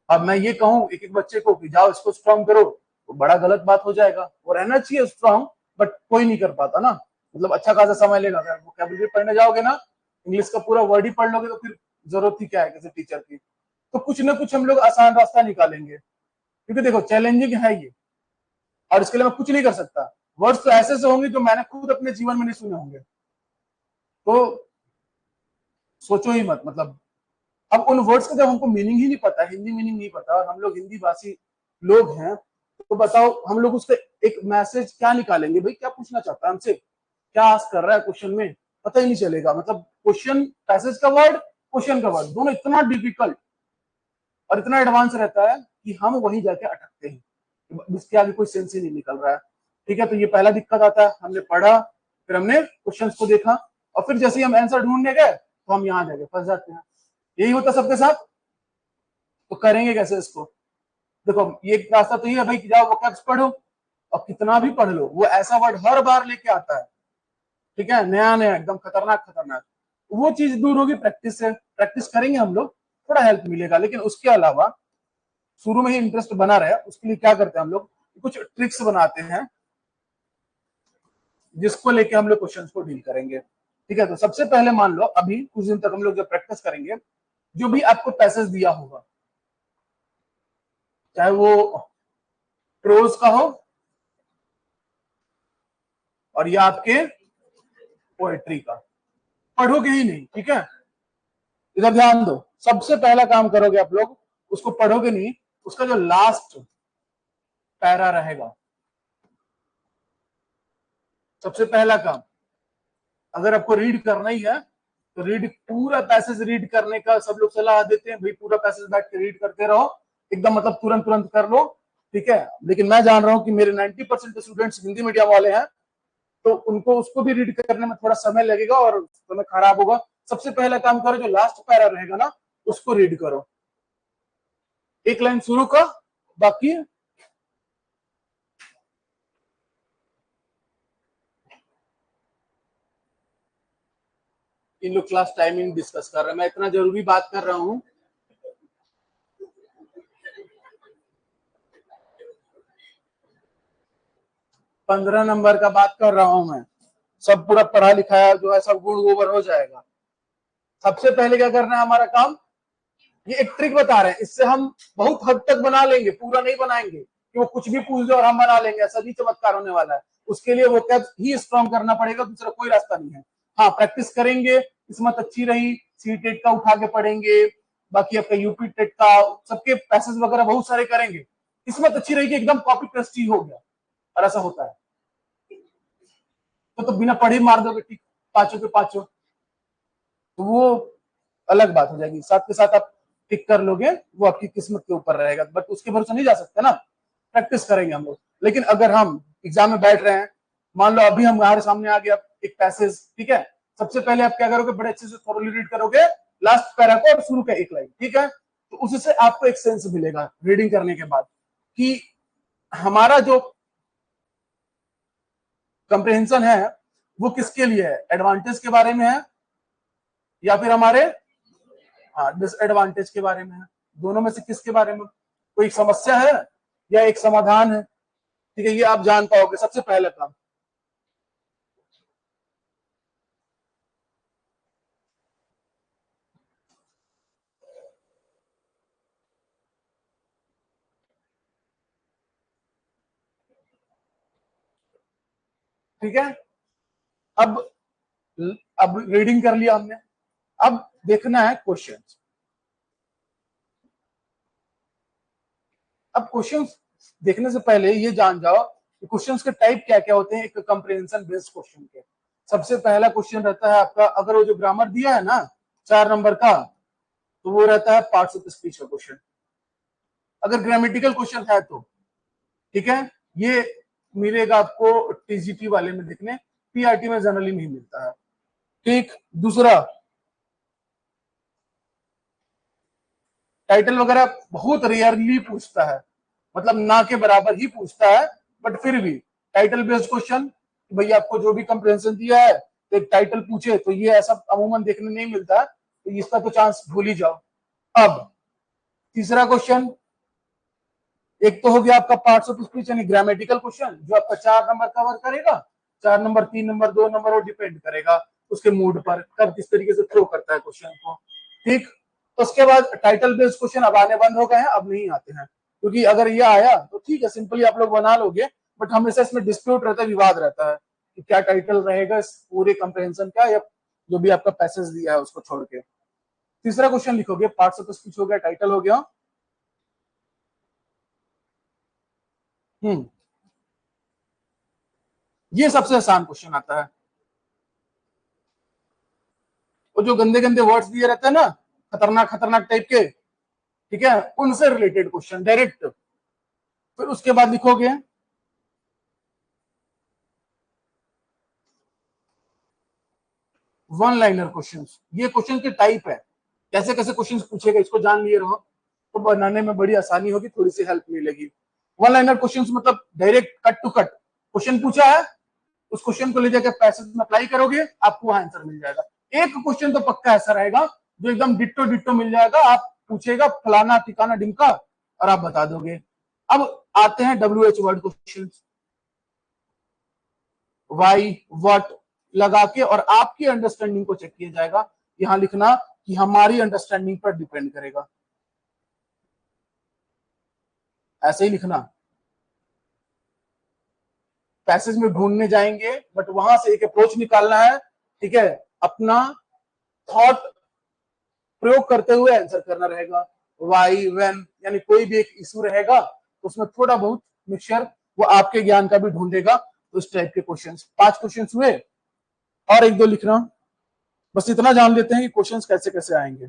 अब मैं ये कहूँ एक एक बच्चे को कि जाओ इसको स्ट्रॉन्ग करो, तो बड़ा गलत बात हो जाएगा। वो रहना चाहिए स्ट्रॉन्ग, बट कोई नहीं कर पाता ना, मतलब अच्छा खासा समय लेगा। अगर वोकैबुलरी पढ़ने जाओगे ना, इंग्लिश का पूरा वर्ड ही पढ़ लोगे, तो फिर जरूरत ही क्या है किसी टीचर की। तो कुछ ना कुछ हम लोग आसान रास्ता निकालेंगे, क्योंकि देखो चैलेंजिंग है ये, और इसके लिए मैं कुछ नहीं कर सकता। वर्ड्स तो ऐसे से होंगे जो मैंने खुद अपने जीवन में नहीं सुने होंगे, तो सोचो ही मत। मतलब अब उन वर्ड्स का जब हमको मीनिंग ही नहीं पता, हिंदी मीनिंग नहीं पता, और हम लोग हिंदी भाषी लोग हैं, तो बताओ हम लोग उसका एक मैसेज क्या निकालेंगे? भाई क्या पूछना चाहता है हमसे, क्या आस्क कर रहा है क्वेश्चन में, पता ही नहीं चलेगा। मतलब क्वेश्चन, पैसेज का वर्ड, क्वेश्चन का वर्ड, दोनों इतना डिफिकल्ट और इतना एडवांस रहता है कि हम वहीं जाके अटकते हैं, इसके आगे कोई सेंस ही नहीं निकल रहा है। ठीक है, तो ये पहला दिक्कत आता है। हमने पढ़ा, फिर हमने क्वेश्चंस को देखा, और फिर जैसे ही हम आंसर ढूंढने गए तो हम यहाँ जाके फंस जाते हैं। यही होता सबके साथ। तो करेंगे कैसे इसको? देखो ये रास्ता तो ये है भाई कि जाओ वोकैब्स पढ़ो, और कितना भी पढ़ लो वो ऐसा वर्ड हर बार लेके आता है, ठीक है, नया नया एकदम खतरनाक खतरनाक। वो चीज दूर होगी प्रैक्टिस से। प्रैक्टिस करेंगे हम लोग, थोड़ा हेल्प मिलेगा। लेकिन उसके अलावा शुरू में ही इंटरेस्ट बना रहे, उसके लिए क्या करते हैं हम लोग, कुछ ट्रिक्स बनाते हैं जिसको लेके हम लोग क्वेश्चन को डील करेंगे। ठीक है, तो सबसे पहले मान लो अभी कुछ दिन तक हम लोग जब प्रैक्टिस करेंगे, जो भी आपको पैसेज दिया होगा, चाहे वो प्रोज का हो और या आपके पोएट्री का, पढ़ोगे ही नहीं। ठीक है, इधर ध्यान दो। सबसे पहला काम करोगे आप लोग, उसको पढ़ोगे नहीं, उसका जो लास्ट पैरा रहेगा, सबसे पहला काम, अगर आपको रीड करना ही है तो रीड, पूरा पैसेज रीड करने का सब लोग सलाह देते हैं भाई, पूरा पैसेज बैठ के रीड करते रहो एकदम, मतलब तुरंत तुरंत कर लो। ठीक है, लेकिन मैं जान रहा हूं कि मेरे 90% स्टूडेंट्स हिंदी मीडियम वाले हैं, तो उनको उसको भी रीड करने में थोड़ा समय लगेगा और समय खराब होगा। सबसे पहला काम करो, जो लास्ट पैरा रहेगा ना उसको रीड करो, एक लाइन शुरू का, बाकी इन लोग क्लास टाइमिंग डिस्कस कर रहे हैं, मैं इतना जरूरी बात कर रहा हूँ। पंद्रह नंबर का बात कर रहा हूं मैं, सब पूरा पढ़ा लिखाया जो है सब गुण गोबर हो जाएगा। सबसे पहले क्या करना है हमारा काम, ये एक ट्रिक बता रहे हैं, इससे हम बहुत हद तक बना लेंगे, पूरा नहीं बनाएंगे कि वो कुछ भी पूछ दे और हम बना लेंगे, ऐसा भी चमत्कार होने वाला है। उसके लिए वो कैब ही स्ट्रॉन्ग करना पड़ेगा, दूसरा कोई रास्ता नहीं है। हाँ, प्रैक्टिस करेंगे, किस्मत अच्छी रही, सी टेट का उठा के पढ़ेंगे, बाकी आपका यूपी टेट का, सबके पैसेज वगैरह बहुत सारे करेंगे, किस्मत अच्छी रहेगी, एकदम कॉपी पेस्ट ही हो गया। और ऐसा होता है, तो बिना पढ़े मार दोगे टिक, पांचों के पांचों, तो वो अलग बात हो जाएगी। साथ के साथ आप टिक कर लोगे, वो आपकी किस्मत के ऊपर रहेगा, बट उसके भरोसे नहीं जा सकते ना। प्रैक्टिस करेंगे हम लोग। लेकिन अगर हम एग्जाम में बैठ रहे हैं, मान लो अभी हमारे सामने आ गया एक पैसेज, ठीक है, सबसे पहले आप क्या करोगे, बड़े अच्छे से थोरोली रीड करोगे लास्ट पैरा को और शुरू का एक लाइन। ठीक है, तो उससे आपको एक सेंस मिलेगा रीडिंग करने के बाद कि हमारा जो कंप्रिहेंशन है वो किसके लिए है, एडवांटेज के बारे में है या फिर हमारे डिसएडवांटेज के बारे में है, दोनों में से किसके बारे में, कोई समस्या है या एक समाधान है। ठीक है, ये आप जान पाओगे सबसे पहला काम। ठीक है, अब रीडिंग कर लिया हमने, अब देखना है क्वेश्चन। अब क्वेश्चन देखने से पहले ये जान जाओ कि क्वेश्चंस के टाइप क्या क्या होते हैं एक कंप्रिहेंशन बेस्ड क्वेश्चन के। सबसे पहला क्वेश्चन रहता है आपका, अगर वो जो ग्रामर दिया है ना 4 नंबर का, तो वो रहता है पार्ट्स ऑफ स्पीच का क्वेश्चन। अगर ग्रामेटिकल क्वेश्चन है तो ठीक है, ये मिलेगा आपको टीजीटी वाले में देखने, पीआरटी में जनरली नहीं मिलता है। ठीक, दूसरा टाइटल वगैरह बहुत रेयरली पूछता है, मतलब ना के बराबर ही पूछता है, बट फिर भी टाइटल बेस्ड क्वेश्चन, भैया आपको जो भी कंप्रेहेंशन दिया है तो एक टाइटल पूछे, तो ये ऐसा अमूमन देखने नहीं मिलता है, तो इसका तो चांस भूल ही जाओ। अब तीसरा क्वेश्चन, एक तो हो गया आपका पार्ट्स ऑफ स्पीच यानी ग्रामेटिकल क्वेश्चन, जो आपका 4 नंबर कवर करेगा। 4 नंबर, 3 नंबर, 2 नंबर, वो डिपेंड करेगा उसके मूड पर, कब किस तरीके से थ्रो करता है क्वेश्चन को। ठीक, उसके बाद टाइटल बेस्ड क्वेश्चन अब आने बंद हो गए हैं, अब नहीं आते हैं, क्योंकि अगर ये आया तो ठीक है, सिंपली आप लोग बना लोगे, बट हमेशा इसमें डिस्प्यूट रहता है, विवाद रहता है कि क्या टाइटल रहेगा इस पूरे कंप्रेहेंशन का, या जो भी आपका पैसेज दिया है उसको छोड़ के। तीसरा क्वेश्चन लिखोगे, पार्ट्स ऑफ स्पीच हो गया, टाइटल हो गया। ये सबसे आसान क्वेश्चन आता है, वो जो गंदे गंदे वर्ड्स दिए रहते हैं ना, खतरनाक खतरनाक टाइप के, ठीक है, उनसे रिलेटेड क्वेश्चन डायरेक्ट। फिर उसके बाद लिखोगे वन लाइनर क्वेश्चंस। ये क्वेश्चन की टाइप है, कैसे कैसे क्वेश्चंस पूछेगा इसको जान लिए रहो तो बनाने में बड़ी आसानी होगी, थोड़ी सी हेल्प मिलेगी। वन लाइनर क्वेश्चंस मतलब direct cut to cut question पूछा है, उस क्वेश्चन को ले जाकर पैसेज में अप्लाई करोगे, आपको वहां आंसर मिल जाएगा। एक क्वेश्चन तो पक्का ऐसा रहेगा जो एकदम डिट्टो डिट्टो मिल जाएगा, आप पूछेगा फलाना ठिकाना ढिमका और आप बता दोगे। अब आते हैं WH word question, why what लगा के, और आपकी अंडरस्टैंडिंग को चेक किया जाएगा। यहां लिखना कि हमारी अंडरस्टैंडिंग पर डिपेंड करेगा, ऐसे ही लिखना। पैसेज में ढूंढने जाएंगे, बट वहां से एक अप्रोच निकालना है, ठीक है, अपना थॉट प्रयोग करते हुए आंसर करना रहेगा। वाई व्हेन यानी कोई भी एक इशू रहेगा तो उसमें थोड़ा बहुत मिक्सचर वो आपके ज्ञान का भी ढूंढेगा। तो इस टाइप के क्वेश्चंस, 5 क्वेश्चंस हुए, और एक दो लिखना। बस इतना जान लेते हैं कि क्वेश्चंस कैसे कैसे आएंगे।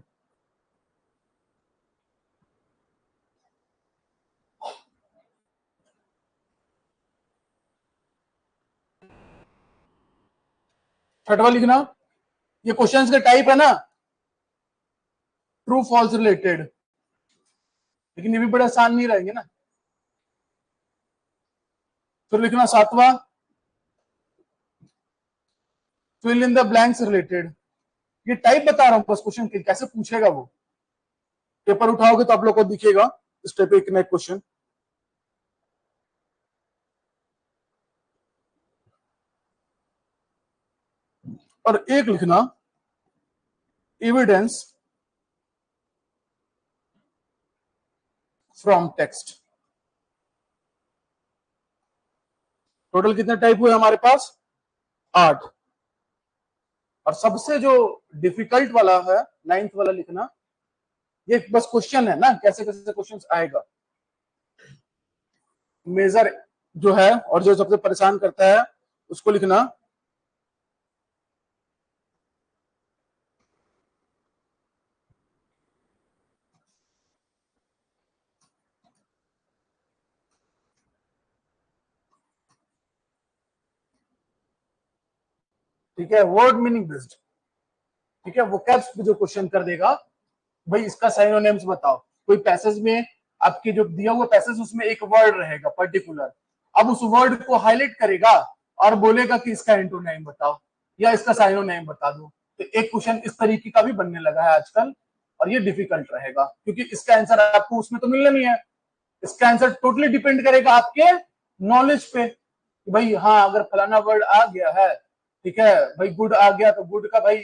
छठवा लिखना, ये क्वेश्चंस के टाइप है ना, ट्रू फॉल्स रिलेटेड, लेकिन ये भी बड़े आसान नहीं रहेंगे ना। फिर लिखना 7वां, fill in the blanks related. ये टाइप बता रहा हूं बस, क्वेश्चन कैसे पूछेगा वो, पेपर उठाओगे तो आप लोग को दिखेगा इस टाइप एक ना क्वेश्चन। और एक लिखना एविडेंस फ्रॉम टेक्स्ट। टोटल कितने टाइप हुए हमारे पास? 8। और सबसे जो डिफिकल्ट वाला है 9th वाला लिखना, ये बस क्वेश्चन है ना, कैसे कैसे क्वेश्चन आएगा। मेजर जो है और जो सबसे परेशान करता है उसको लिखना, ठीक है, वर्ड मीनिंग बेस्ड। ठीक है, वो कैप्स पे जो क्वेश्चन कर देगा, भाई इसका साइनोनिम्स बताओ। कोई पैसेज में आपके जो दिया हुआ पैसेज उसमें एक वर्ड रहेगा पर्टिकुलर, अब उस वर्ड को हाईलाइट करेगा और बोलेगा कि इसका एंटोनिम बताओ या इसका साइनोनिम बता दो। तो एक क्वेश्चन इस तरीके का भी बनने लगा है आजकल, और ये डिफिकल्ट रहेगा क्योंकि इसका आंसर आपको उसमें तो मिलना नहीं है। इसका आंसर टोटली डिपेंड करेगा आपके नॉलेज पे कि भाई हाँ, अगर फलाना वर्ड आ गया है, ठीक है भाई, गुड आ गया तो गुड का भाई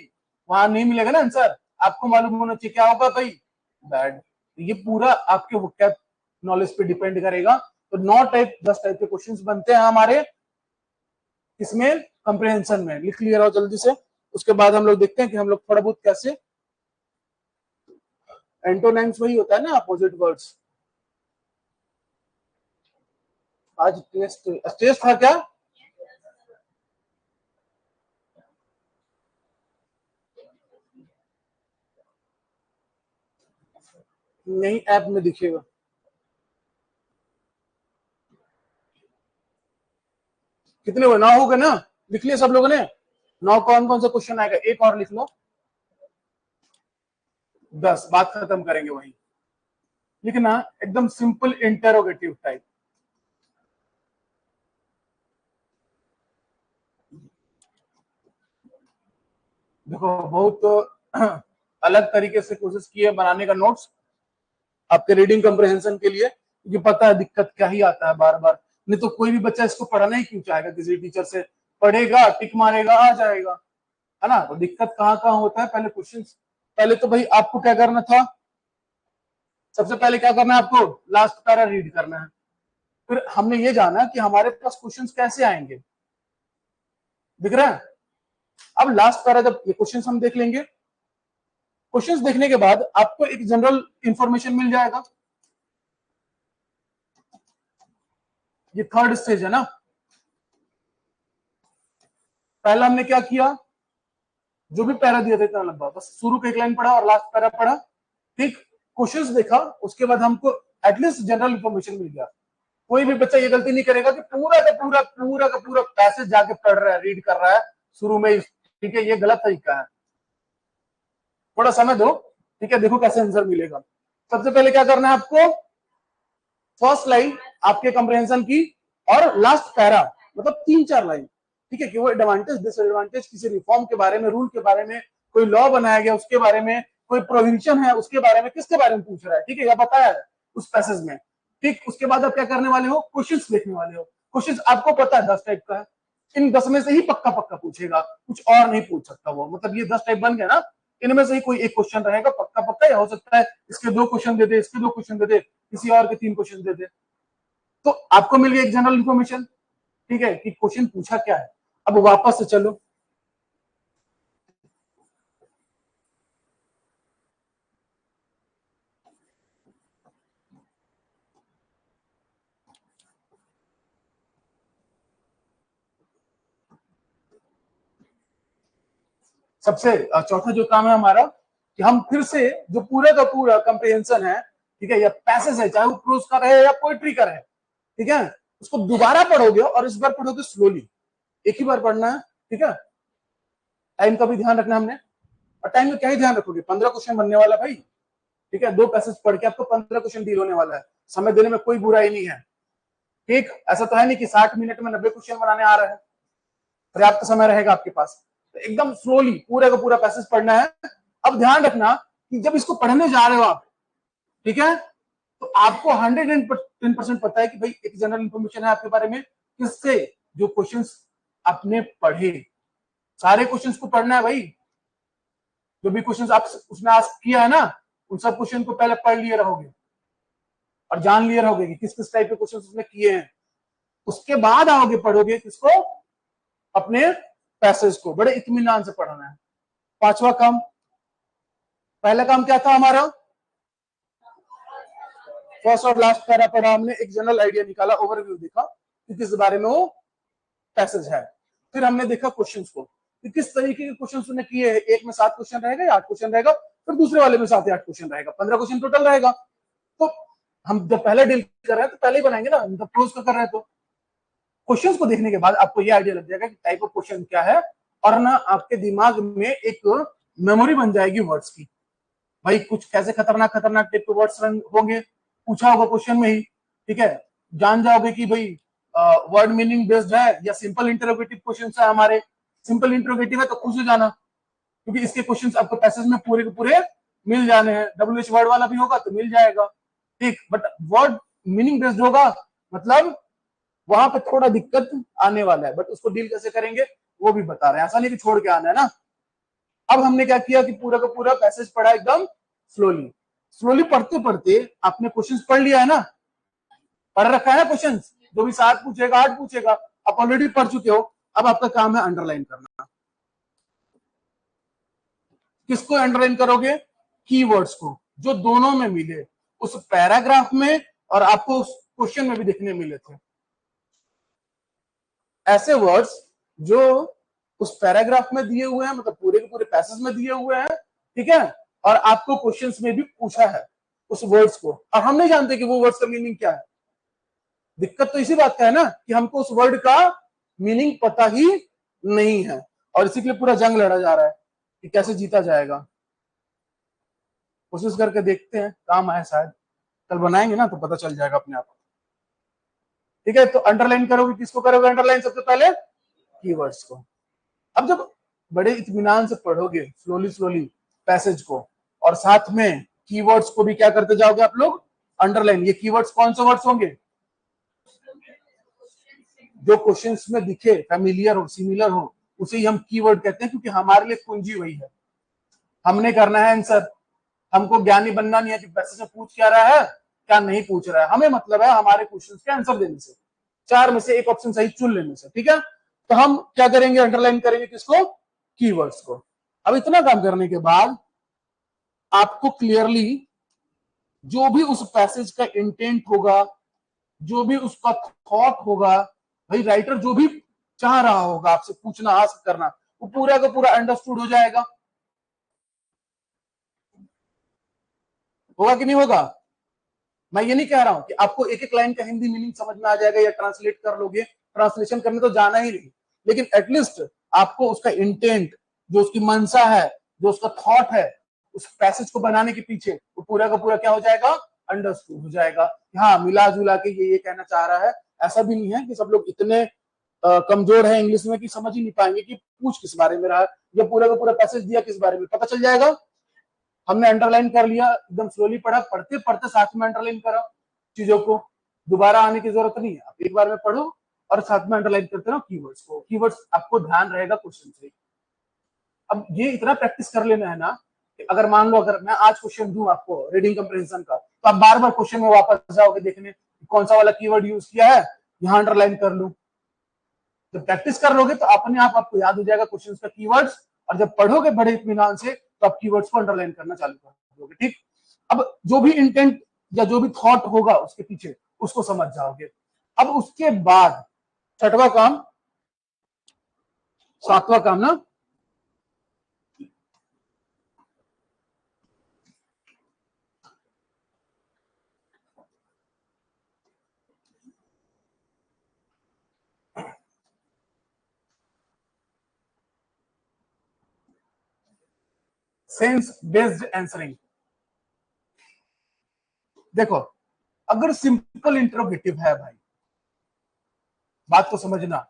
वहां नहीं मिलेगा ना आंसर, आपको मालूम होना चाहिए क्या होगा भाई, बैड। ये पूरा आपके वोकैब नॉलेज पे डिपेंड करेगा। तो 9 टाइप 10 टाइप के क्वेश्चंस बनते हैं हमारे। इसमें कंप्रिहेंशन में लिख लिया रहो जल्दी से। उसके बाद हम लोग देखते हैं कि हम लोग थोड़ा बहुत कैसे, एंटोनिम्स वही होता है ना, अपोजिट वर्ड्स। आज टेस्ट था क्या? नहीं, ऐप में दिखेगा। कितने हुए? 9 हो गए ना? लिख लिया सब लोगों ने? 9 कौन कौन सा क्वेश्चन आएगा? एक और लिख लो, 10। बात खत्म करेंगे वही। लिखना एकदम सिंपल इंटेरोगेटिव टाइप। देखो बहुत अलग तरीके से कोशिश की है बनाने का नोट्स आपके रीडिंग कंप्रहेंशन के लिए। ये पता है दिक्कत क्या ही आता है बार बार, नहीं तो कोई भी बच्चा इसको पढ़ना ही क्यों चाहेगा? किसी टीचर से पढ़ेगा, टिक मारेगा, आ जाएगा, है ना? तो दिक्कत कहाँ कहाँ होता है? पहले क्वेश्चन, पहले तो भाई आपको क्या करना था? सबसे पहले क्या करना है आपको? लास्ट पैरा रीड करना है। फिर हमने ये जाना कि हमारे पास क्वेश्चंस कैसे आएंगे, दिख रहा है? अब लास्ट पैरा जब ये क्वेश्चंस हम देख लेंगे, क्वेश्चंस देखने के बाद आपको एक जनरल इंफॉर्मेशन मिल जाएगा। ये थर्ड स्टेज है ना। पहला हमने क्या किया? जो भी पैरा दिया था इतना लंबा, बस शुरू का एक लाइन पढ़ा और लास्ट पैरा पढ़ा, ठीक? क्वेश्चंस देखा, उसके बाद हमको एटलीस्ट जनरल इंफॉर्मेशन मिल गया। कोई भी बच्चा ये गलती नहीं करेगा कि पूरा का पूरा पूरा का पूरा पैसेज जाके पढ़ रहा है, रीड कर रहा है शुरू में, ठीक है? ये गलत तरीका है। थोड़ा समय दो, ठीक है? देखो कैसे आंसर मिलेगा। सबसे पहले क्या करना है आपको? फर्स्ट लाइन आपके कंप्रहेंशन की और लास्ट पैरा, मतलब 3-4 लाइन, ठीक है? कि वो एडवांटेज डिसएडवांटेज किसी रिफॉर्म के बारे में, रूल के बारे में, कोई लॉ बनाया गया उसके बारे में, कोई प्रोविजन है उसके बारे में, किसके बारे में पूछ रहा है, ठीक है? या बताया है उस पैसेज में, ठीक? उसके बाद आप क्या करने वाले हो? क्वेश्चंस देखने वाले हो। क्वेश्चंस आपको पता है 10 टाइप का है, इन 10 में से ही पक्का पक्का पूछेगा, कुछ और नहीं पूछ सकता वो। मतलब ये 10 टाइप बन गया ना, इनमें से ही कोई एक क्वेश्चन रहेगा पक्का पक्का, या हो सकता है इसके 2 क्वेश्चन दे दे, इसके 2 क्वेश्चन दे दे, किसी और के 3 क्वेश्चन दे दे। तो आपको मिल गया एक जनरल इंफॉर्मेशन, ठीक है, कि क्वेश्चन पूछा क्या है। अब वापस से चलो, सबसे चौथा जो काम है हमारा, कि हम फिर से जो पूरा का पूरा कंप्रिहेंशन है, ठीक है, या पैसेज है, चाहे वो प्रोज का रहे या पोइट्री का रहे, ठीक है, उसको दोबारा पढ़ोगे और इस बार पढ़ोगे स्लोली, एक ही बार पढ़ना है, ठीक है? टाइम का भी ध्यान रखना हमने। और टाइम में क्या ही ध्यान रखोगे? 15 क्वेश्चन बनने वाला भाई, ठीक है? 2 पैसेज पढ़ के आपको 15 क्वेश्चन डील होने वाला है। समय देने में कोई बुराई नहीं है, ठीक? ऐसा तो है नहीं कि 60 मिनट में 90 क्वेश्चन बनाने आ रहा है, पर्याप्त समय रहेगा आपके पास। तो एकदम स्लोली पूरे का पूरा पैसेज पढ़ना है। अब ध्यान रखना कि जब इसको पढ़ने जा रहे हो आप, ठीक है, तो आपको 110% पता है कि भाई एक जनरल इंफॉर्मेशन है आपके बारे में, किससे? जो क्वेश्चंस आपने पढ़े, सारे क्वेश्चंस को पढ़ना है भाई। जो भी क्वेश्चंस आप उसमें आस्क किया है ना, उन सब क्वेश्चन को पहले पढ़ लिए रहोगे और जान लिए रहोगे कि किस किस टाइप के क्वेश्चन उसने किए हैं। उसके बाद आओगे पढ़ोगे किसको? अपने पैसेज को बड़े इत्मीनान से पढ़ना है। पांचवा काम, पहला काम क्या था हमारा? फर्स्ट और लास्ट पैरा पढ़ा हमने, एक जनरल आइडिया निकाला, ओवरव्यू देखा कि किस बारे में वो पैसेज है। फिर हमने देखा क्वेश्चंस को कि किस तरीके के क्वेश्चंस उन्होंने किए हैं। एक में 7 क्वेश्चन रहेगा या 8 क्वेश्चन रहेगा, फिर दूसरे वाले में 7 या 8 क्वेश्चन रहेगा, 15 क्वेश्चन टोटल रहेगा। तो हम जब पहले डील कर रहे हैं तो पहले ही बनाएंगे ना, जब क्लोज का कर रहे हैं तो क्वेश्चंस को देखने के बाद आपको ये आइडिया लग जाएगा कि टाइप ऑफ क्वेश्चन क्या है, और ना आपके दिमाग में एक मेमोरी बन जाएगी वर्ड्स की। भाई कुछ कैसे खतरनाक खतरनाक टाइप के वर्ड्स होंगे, पूछा होगा क्वेश्चन में ही, ठीक है? जान जाओगे कि भाई वर्ड मीनिंग बेस्ड है या सिंपल इंटरोगेटिव क्वेश्चन है हमारे। सिंपल इंटरोगेटिव है तो खुश हो जाना, क्योंकि इसके क्वेश्चन आपको पैसेज में पूरे के पूरे मिल जाने हैं। WH वर्ड वाला भी होगा तो मिल जाएगा, ठीक? बट वर्ड मीनिंग बेस्ड होगा, मतलब वहां पे थोड़ा दिक्कत आने वाला है, बट उसको डील कैसे करेंगे वो भी बता रहे हैं। ऐसा नहीं कि छोड़ के आना है ना। अब हमने क्या किया कि पूरा का पूरा पैसेज पढ़ा एकदम स्लोली। स्लोली पढ़ते पढ़ते आपने क्वेश्चंस पढ़ लिया है ना, पढ़ रखा है ना क्वेश्चंस, जो भी 7 पूछेगा 8 पूछेगा, आप ऑलरेडी पढ़ चुके हो। अब आपका काम है अंडरलाइन करना। किसको अंडरलाइन करोगे? कीवर्ड्स को, जो दोनों में मिले, उस पैराग्राफ में और आपको उस क्वेश्चन में भी देखने मिले थे। ऐसे वर्ड्स जो उस पैराग्राफ में दिए हुए हैं, मतलब पूरे के पूरे पैसेज में दिए हुए हैं, ठीक है, और आपको क्वेश्चंस में भी पूछा है उस वर्ड्स को, और हम नहीं जानते कि वो वर्ड्स का मीनिंग क्या है। दिक्कत तो इसी बात का है ना कि हमको उस वर्ड का मीनिंग पता ही नहीं है, और इसी के लिए पूरा जंग लड़ा जा रहा है कि कैसे जीता जाएगा। कोशिश करके देखते हैं, काम आए शायद, कल बनाएंगे ना तो पता चल जाएगा अपने आप। ठीक है, तो अंडरलाइन करोगे, किसको करोगे अंडरलाइन? सबसे पहले कीवर्ड्स को। अब जब बड़े इत्मीनान से पढ़ोगे स्लोली स्लोली पैसेज को, और साथ में कीवर्ड्स को भी क्या करते जाओगे आप लोग? अंडरलाइन। ये कीवर्ड्स कौन से वर्ड्स होंगे? जो क्वेश्चंस में दिखे, फैमिलियर हो, सिमिलर हो, उसे ही हम कीवर्ड कहते हैं, क्योंकि हमारे लिए कुंजी वही है। हमने करना है आंसर, हमको ज्ञानी बनना नहीं है कि पैसे से पूछ क्या रहा है क्या नहीं पूछ रहा है। हमें मतलब है हमारे क्वेश्चंस के आंसर देने से, चार में से एक ऑप्शन सही चुन लेने से। ठीक है, तो हम क्या करेंगे? अंडरलाइन करेंगे किसको? कीवर्ड्स को। अब इतना काम करने के बाद आपको क्लियरली जो भी उस पैसेज का इंटेंट होगा, जो भी उसका थॉट होगा, भाई राइटर जो भी चाह रहा होगा आपसे पूछना, आस्क करना, वो पूरा का पूरा अंडरस्टूड हो जाएगा। होगा कि नहीं होगा? मैं ये नहीं कह रहा हूं कि आपको एक एक लाइन का हिंदी मीनिंग समझ में आ जाएगा या ट्रांसलेट कर लोगे, ट्रांसलेशन करने तो जाना ही नहीं, लेकिन एटलीस्ट आपको उसका इंटेंट, जो उसकी मंशा है, जो उसका थॉट है उस पैसेज को बनाने के पीछे, वो पूरा का पूरा क्या हो जाएगा? अंडरस्टूड हो जाएगा। हाँ, मिला जुला के ये कहना चाह रहा है। ऐसा भी नहीं है कि सब लोग इतने कमजोर है इंग्लिश में कि समझ ही नहीं पाएंगे कि पूछ किस बारे में रहा, या पूरा का पूरा पैसेज दिया किस बारे में, पता चल जाएगा। हमने अंडरलाइन कर लिया, एकदम स्लोली पढ़ा, पढ़ते पढ़ते साथ में अंडरलाइन करा, चीजों को दोबारा आने की जरूरत नहीं है, आप एक बार में पढ़ो और साथ में अंडरलाइन करते रहो कीवर्ड्स को। कीवर्ड्स आपको ध्यान रहेगा क्वेश्चन से। अब ये इतना प्रैक्टिस कर लेना है ना कि अगर मान लो अगर मैं आज क्वेश्चन दूं आपको रीडिंग कंप्रेहेंशन का, तो आप बार बार क्वेश्चन में वापस जाओगे देखने कौन सा वाला कीवर्ड यूज किया है, यहाँ अंडरलाइन कर लूं। जब प्रैक्टिस कर लोगे तो अपने आप आपको याद हो जाएगा क्वेश्चन का कीवर्ड्स, और जब पढ़ोगे बड़े इत्मीनान से तो आप कीवर्ड्स को अंडरलाइन करना चालू कर दोगे। ठीक, अब जो भी इंटेंट या जो भी थॉट होगा उसके पीछे, उसको समझ जाओगे। अब उसके बाद छठवां काम, सातवां काम ना, सेंस बेस्ड आंसरिंग। देखो, अगर सिंपल इंट्रोगेटिव है भाई, बात को समझना,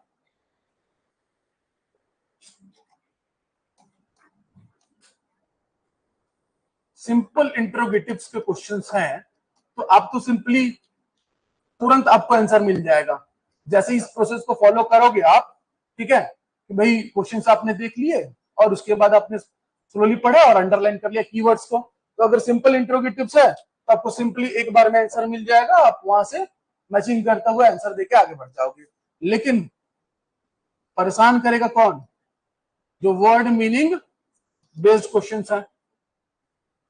सिंपल इंट्रोगेटिव्स के क्वेश्चंस हैं तो आप तो सिंपली तुरंत आपको आंसर मिल जाएगा। जैसे इस प्रोसेस को फॉलो करोगे आप, ठीक है, कि भाई क्वेश्चंस आपने देख लिए और उसके बाद आपने स्लोली पढ़ा और अंडरलाइन कर लिया कीवर्ड्स को, तो अगर सिंपल इंट्रोगेटिव्स है तो आपको सिंपली एक बार में आंसर मिल जाएगा, आप वहां से मैचिंग करता हुआ आंसर देके आगे बढ़ जाओगे। लेकिन परेशान करेगा कौन? जो वर्ड मीनिंग बेस्ड क्वेश्चंस है,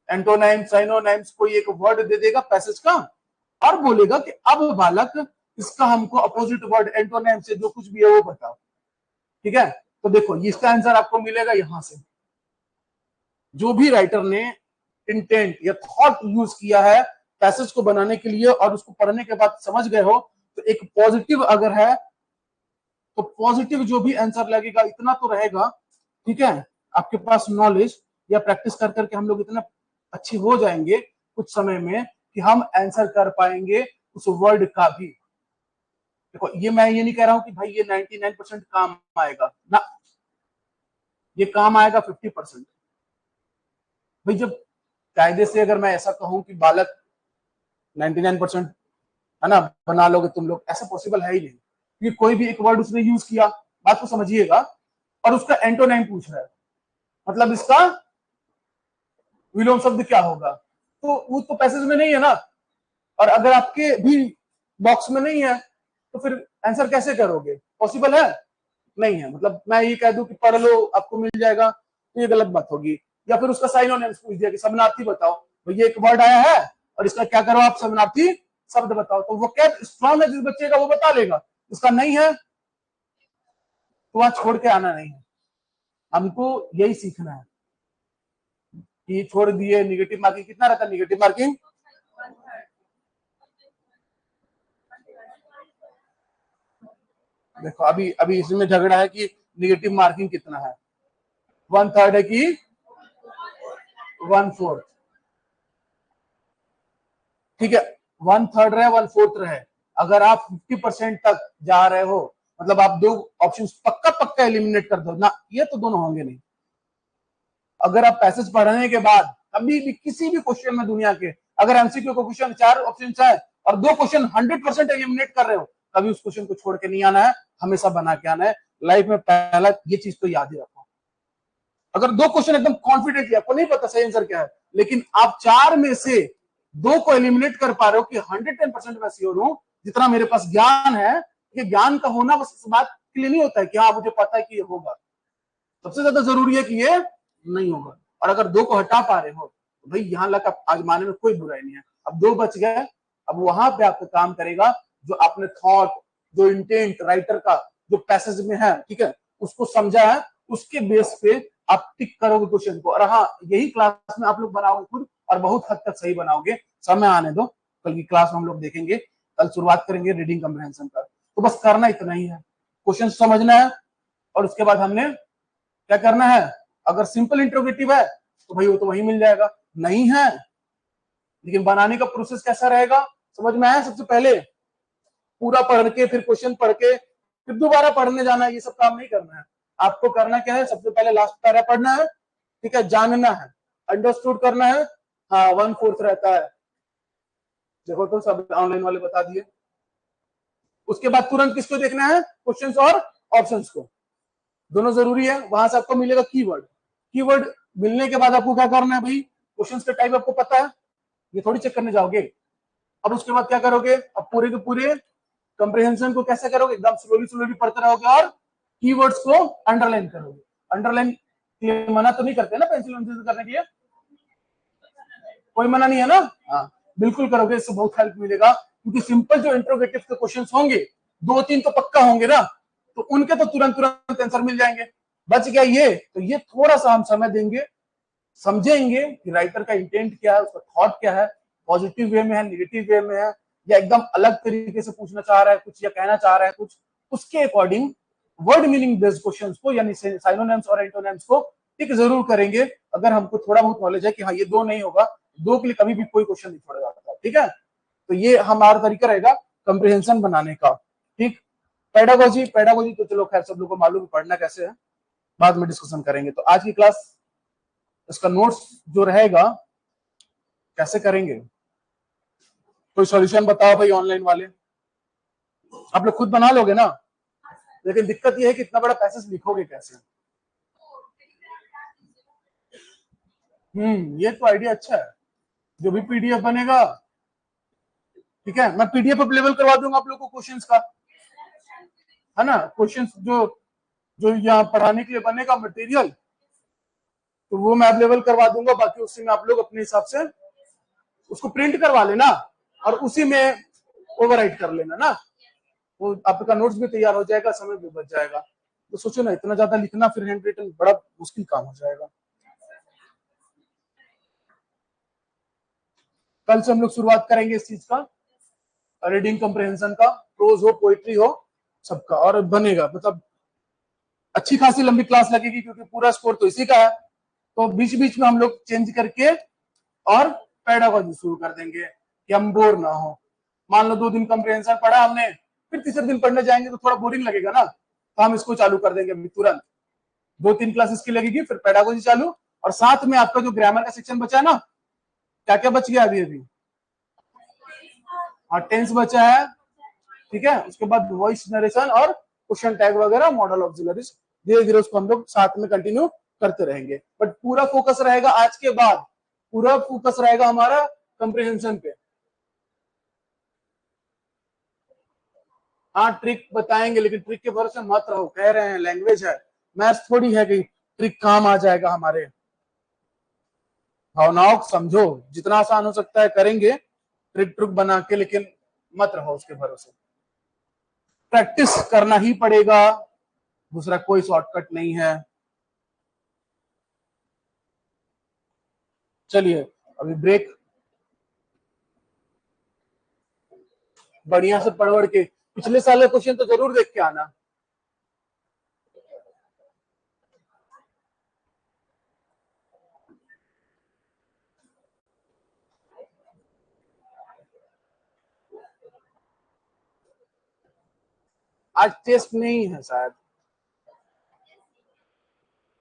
एंटोनाइम्स, साइनोनाइम्स, कोई एक वर्ड दे देगा पैसेज का और बोलेगा कि अब बालक इसका हमको अपोजिट वर्ड एंटोनाइम से जो कुछ भी है वो बताओ। ठीक है, तो देखो इसका आंसर आपको मिलेगा यहां से। जो भी राइटर ने इंटेंट या थॉट यूज किया है पैसेज को बनाने के लिए और उसको पढ़ने के बाद समझ गए हो, तो एक पॉजिटिव अगर है तो पॉजिटिव जो भी आंसर लगेगा इतना तो रहेगा। ठीक है, आपके पास नॉलेज या प्रैक्टिस कर करके हम लोग इतना अच्छे हो जाएंगे कुछ समय में कि हम आंसर कर पाएंगे उस वर्ड का भी। देखो, ये मैं ये नहीं कह रहा हूं कि भाई ये 99% काम आएगा ना, ये काम आएगा 50%। भाई जब कायदे से अगर मैं ऐसा कहूं कि बालक 99% है ना बना लोगे तुम लोग, ऐसा पॉसिबल है ही नहीं, क्योंकि कोई भी एक वर्ड उसने यूज किया, बात को समझिएगा, और उसका एंटोनाइम पूछ रहा है, मतलब इसका विलोम शब्द क्या होगा, तो वो तो पैसेज में नहीं है ना, और अगर आपके भी बॉक्स में नहीं है तो फिर आंसर कैसे करोगे? पॉसिबल है? नहीं है। मतलब मैं ये कह दूं कि पढ़ लो आपको मिल जाएगा, तो ये गलत बात होगी। या फिर उसका साइनोनिम्स पूछ दिया कि समानार्थी बताओ, तो ये एक वर्ड आया है और इसका क्या करो आप, समानार्थी शब्द बताओ। तो वो क्या स्ट्रॉन्ग है जिस बच्चे का, वो बता लेगा। उसका नहीं है तो वहां छोड़ के आना नहीं है। हमको यही सीखना है कि छोड़ दिए निगेटिव मार्किंग। कितना रहता है निगेटिव मार्किंग? देखो अभी अभी इसमें झगड़ा है कि निगेटिव मार्किंग कितना है, 1/3 है कि 1/4? ठीक है, 1/3 रहे 1/4 रहे, अगर आप 50% तक जा रहे हो, मतलब आप दो ऑप्शंस पक्का पक्का एलिमिनेट कर दो ना, ये तो दोनों होंगे नहीं। अगर आप पैसेज पढ़ने के बाद कभी भी किसी भी क्वेश्चन में दुनिया के, अगर एमसीक्यू का क्वेश्चन 4 ऑप्शन है और 2 क्वेश्चन 100% एलिमिनेट कर रहे हो, कभी उस क्वेश्चन को छोड़ के नहीं आना है, हमेशा बना के आना है। लाइफ में पहला ये चीज तो याद ही रखो। अगर 2 क्वेश्चन एकदम कॉन्फिडेंटली, आपको नहीं पता सही आंसर क्या है, लेकिन आप 4 में से 2 को एलिमिनेट कर पा रहे हो कि 110% मैं श्योर हूं, जितना मेरे पास ज्ञान है, ये ज्ञान का होना बस इस बात के लिए नहीं होता है कि हाँ मुझे पता है कि ये होगा। सबसे ज्यादा जरूरी है कि ये नहीं होगा। और अगर 2 को हटा पा रहे हो तो भाई यहां लग आजमाने में कोई बुराई नहीं है। अब 2 बच गए, अब वहां पे आपको काम करेगा जो आपने थॉट, जो इंटेंट राइटर का जो पैसेज में है, ठीक है, उसको समझा है, उसके बेस पे आप टिक करोगे क्वेश्चन को। और हाँ, यही क्लास में आप लोग बनाओगे खुद, और बहुत हद तक सही बनाओगे। समय आने दो, कल की क्लास में हम लोग देखेंगे। कल शुरुआत करेंगे रीडिंग कम्प्रहेंशन का। तो बस करना इतना ही है, क्वेश्चन समझना है, और उसके बाद हमने क्या करना है। अगर सिंपल इंट्रोगेटिव है तो भाई वो तो वही मिल जाएगा, नहीं है लेकिन बनाने का प्रोसेस कैसा रहेगा समझ में आया। सबसे पहले पूरा पढ़ के, फिर क्वेश्चन पढ़ के, फिर दोबारा पढ़ने जाना है, ये सब काम नहीं करना है। आपको करना क्या है, सबसे पहले लास्ट पैरा पढ़ना है, ठीक है, जानना है, अंडरस्टूड करना है। हाँ 1/4 रहता है, देखो तो सब ऑनलाइन वाले बता दिए। उसके बाद तुरंत किसको देखना है, क्वेश्चंस और ऑप्शंस को, दोनों जरूरी है। वहां से आपको मिलेगा कीवर्ड। कीवर्ड मिलने के बाद आपको क्या करना है भाई, क्वेश्चंस का टाइप आपको पता है, ये थोड़ी चेक करने जाओगे। अब उसके बाद क्या करोगे, अब पूरे के पूरे कंप्रीहेंशन को कैसे करोगे, एकदम स्लोली स्लोली पढ़ते रहोगे और कीवर्ड्स को अंडरलाइन करोगे। अंडरलाइन मना तो नहीं करते ना पेंसिल करने के लिए, कोई मना नहीं है ना? हाँ बिल्कुल करोगे, इससे बहुत हेल्प मिलेगा। क्योंकि सिंपल जो इंट्रोगेटिव के क्वेश्चंस होंगे, 2-3 तो पक्का होंगे ना, तो उनके तो तुरंत तुरंत आंसर मिल जाएंगे। बच गया ये, तो ये थोड़ा सा हम समय देंगे, समझेंगे कि राइटर का इंटेंट क्या है, उसका थॉट क्या है, पॉजिटिव वे में है, नेगेटिव वे में है, या एकदम अलग तरीके से पूछना चाह रहा है कुछ, या कहना चाह रहा है कुछ। उसके according word meaning based questions को, यानी साइनोनिम्स और एंटोनिम्स को टिक जरूर करेंगे। अगर हमको थोड़ा बहुत नॉलेज है कि हाँ ये 2 नहीं होगा, 2 के लिए कभी भी कोई क्वेश्चन नहीं छोड़ा जाता, ठीक है। तो ये हमारा तरीका रहेगा कंप्रीहेंशन बनाने का, ठीक। पेडागोजी, पेडागोजी तो चलो खैर सब लोग को मालूम पढ़ना कैसे है, बाद में डिस्कशन करेंगे। तो आज की क्लास, इसका नोट्स जो रहेगा कैसे करेंगे, कोई सॉल्यूशन बताओ भाई ऑनलाइन वाले। आप लोग खुद बना लोगे ना, लेकिन दिक्कत ये है कि इतना बड़ा पैसेज लिखोगे कैसे। ये तो आइडिया अच्छा है, जो भी पीडीएफ बनेगा, ठीक है, मैं पीडीएफ अवेलेबल करवा दूंगा आप लोग को क्वेश्चंस का, है ना। क्वेश्चंस जो जो यहाँ पढ़ाने के लिए बनेगा मटेरियल, तो वो मैं अवेलेबल करवा दूंगा। बाकी उसी में आप लोग अपने हिसाब से उसको प्रिंट करवा लेना और उसी में ओवरराइट कर लेना ना, वो आपका नोट्स भी तैयार हो जाएगा, समय भी बच जाएगा। तो सोचो ना, इतना ज्यादा लिखना फिर हैंड रिटन बड़ा मुश्किल काम हो जाएगा। कल से हम लोग शुरुआत करेंगे इस चीज का, रीडिंग कम्प्रहेंशन का, प्रोज हो पोइट्री हो सबका, और बनेगा मतलब अच्छी खासी लंबी क्लास लगेगी, क्योंकि पूरा स्कोर तो इसी का है। तो बीच बीच में हम लोग चेंज करके और पेडागोजी शुरू कर देंगे कि हम बोर ना हो। मान लो 2 दिन कम्प्रहेंशन पढ़ा हमने, फिर तीसरे दिन पढ़ने जाएंगे तो थोड़ा बोरिंग लगेगा ना, तो हम इसको चालू कर देंगे अभी तुरंत। 2-3 क्लासेस की लगेगी, फिर पेडागोजी चालू, और साथ में आपका जो ग्रामर का सेक्शन बचा है ना, क्या क्या बच गया अभी अभी, हाँ टेंस बचा है, ठीक है। उसके बाद वॉइस नरेशन और क्वेश्चन टैग वगैरह, मॉडल ऑक्सिलरीज, धीरे धीरे उसको हम लोग साथ में कंटिन्यू करते रहेंगे। बट पूरा फोकस रहेगा आज के बाद, पूरा फोकस रहेगा हमारा कंप्रीहेंशन पे। हाँ ट्रिक बताएंगे, लेकिन ट्रिक के भरोसे मत रहो, कह रहे हैं लैंग्वेज है, मैथ्स थोड़ी है कि ट्रिक काम आ जाएगा हमारे। भावनाओं को समझो, जितना आसान हो सकता है करेंगे ट्रिक ट्रुक बना के, लेकिन मत रहो उसके भरोसे। प्रैक्टिस करना ही पड़ेगा, दूसरा कोई शॉर्टकट नहीं है। चलिए अभी ब्रेक, बढ़िया से पढ़ के पिछले साल का क्वेश्चन तो जरूर देख के आना। आज टेस्ट नहीं है शायद।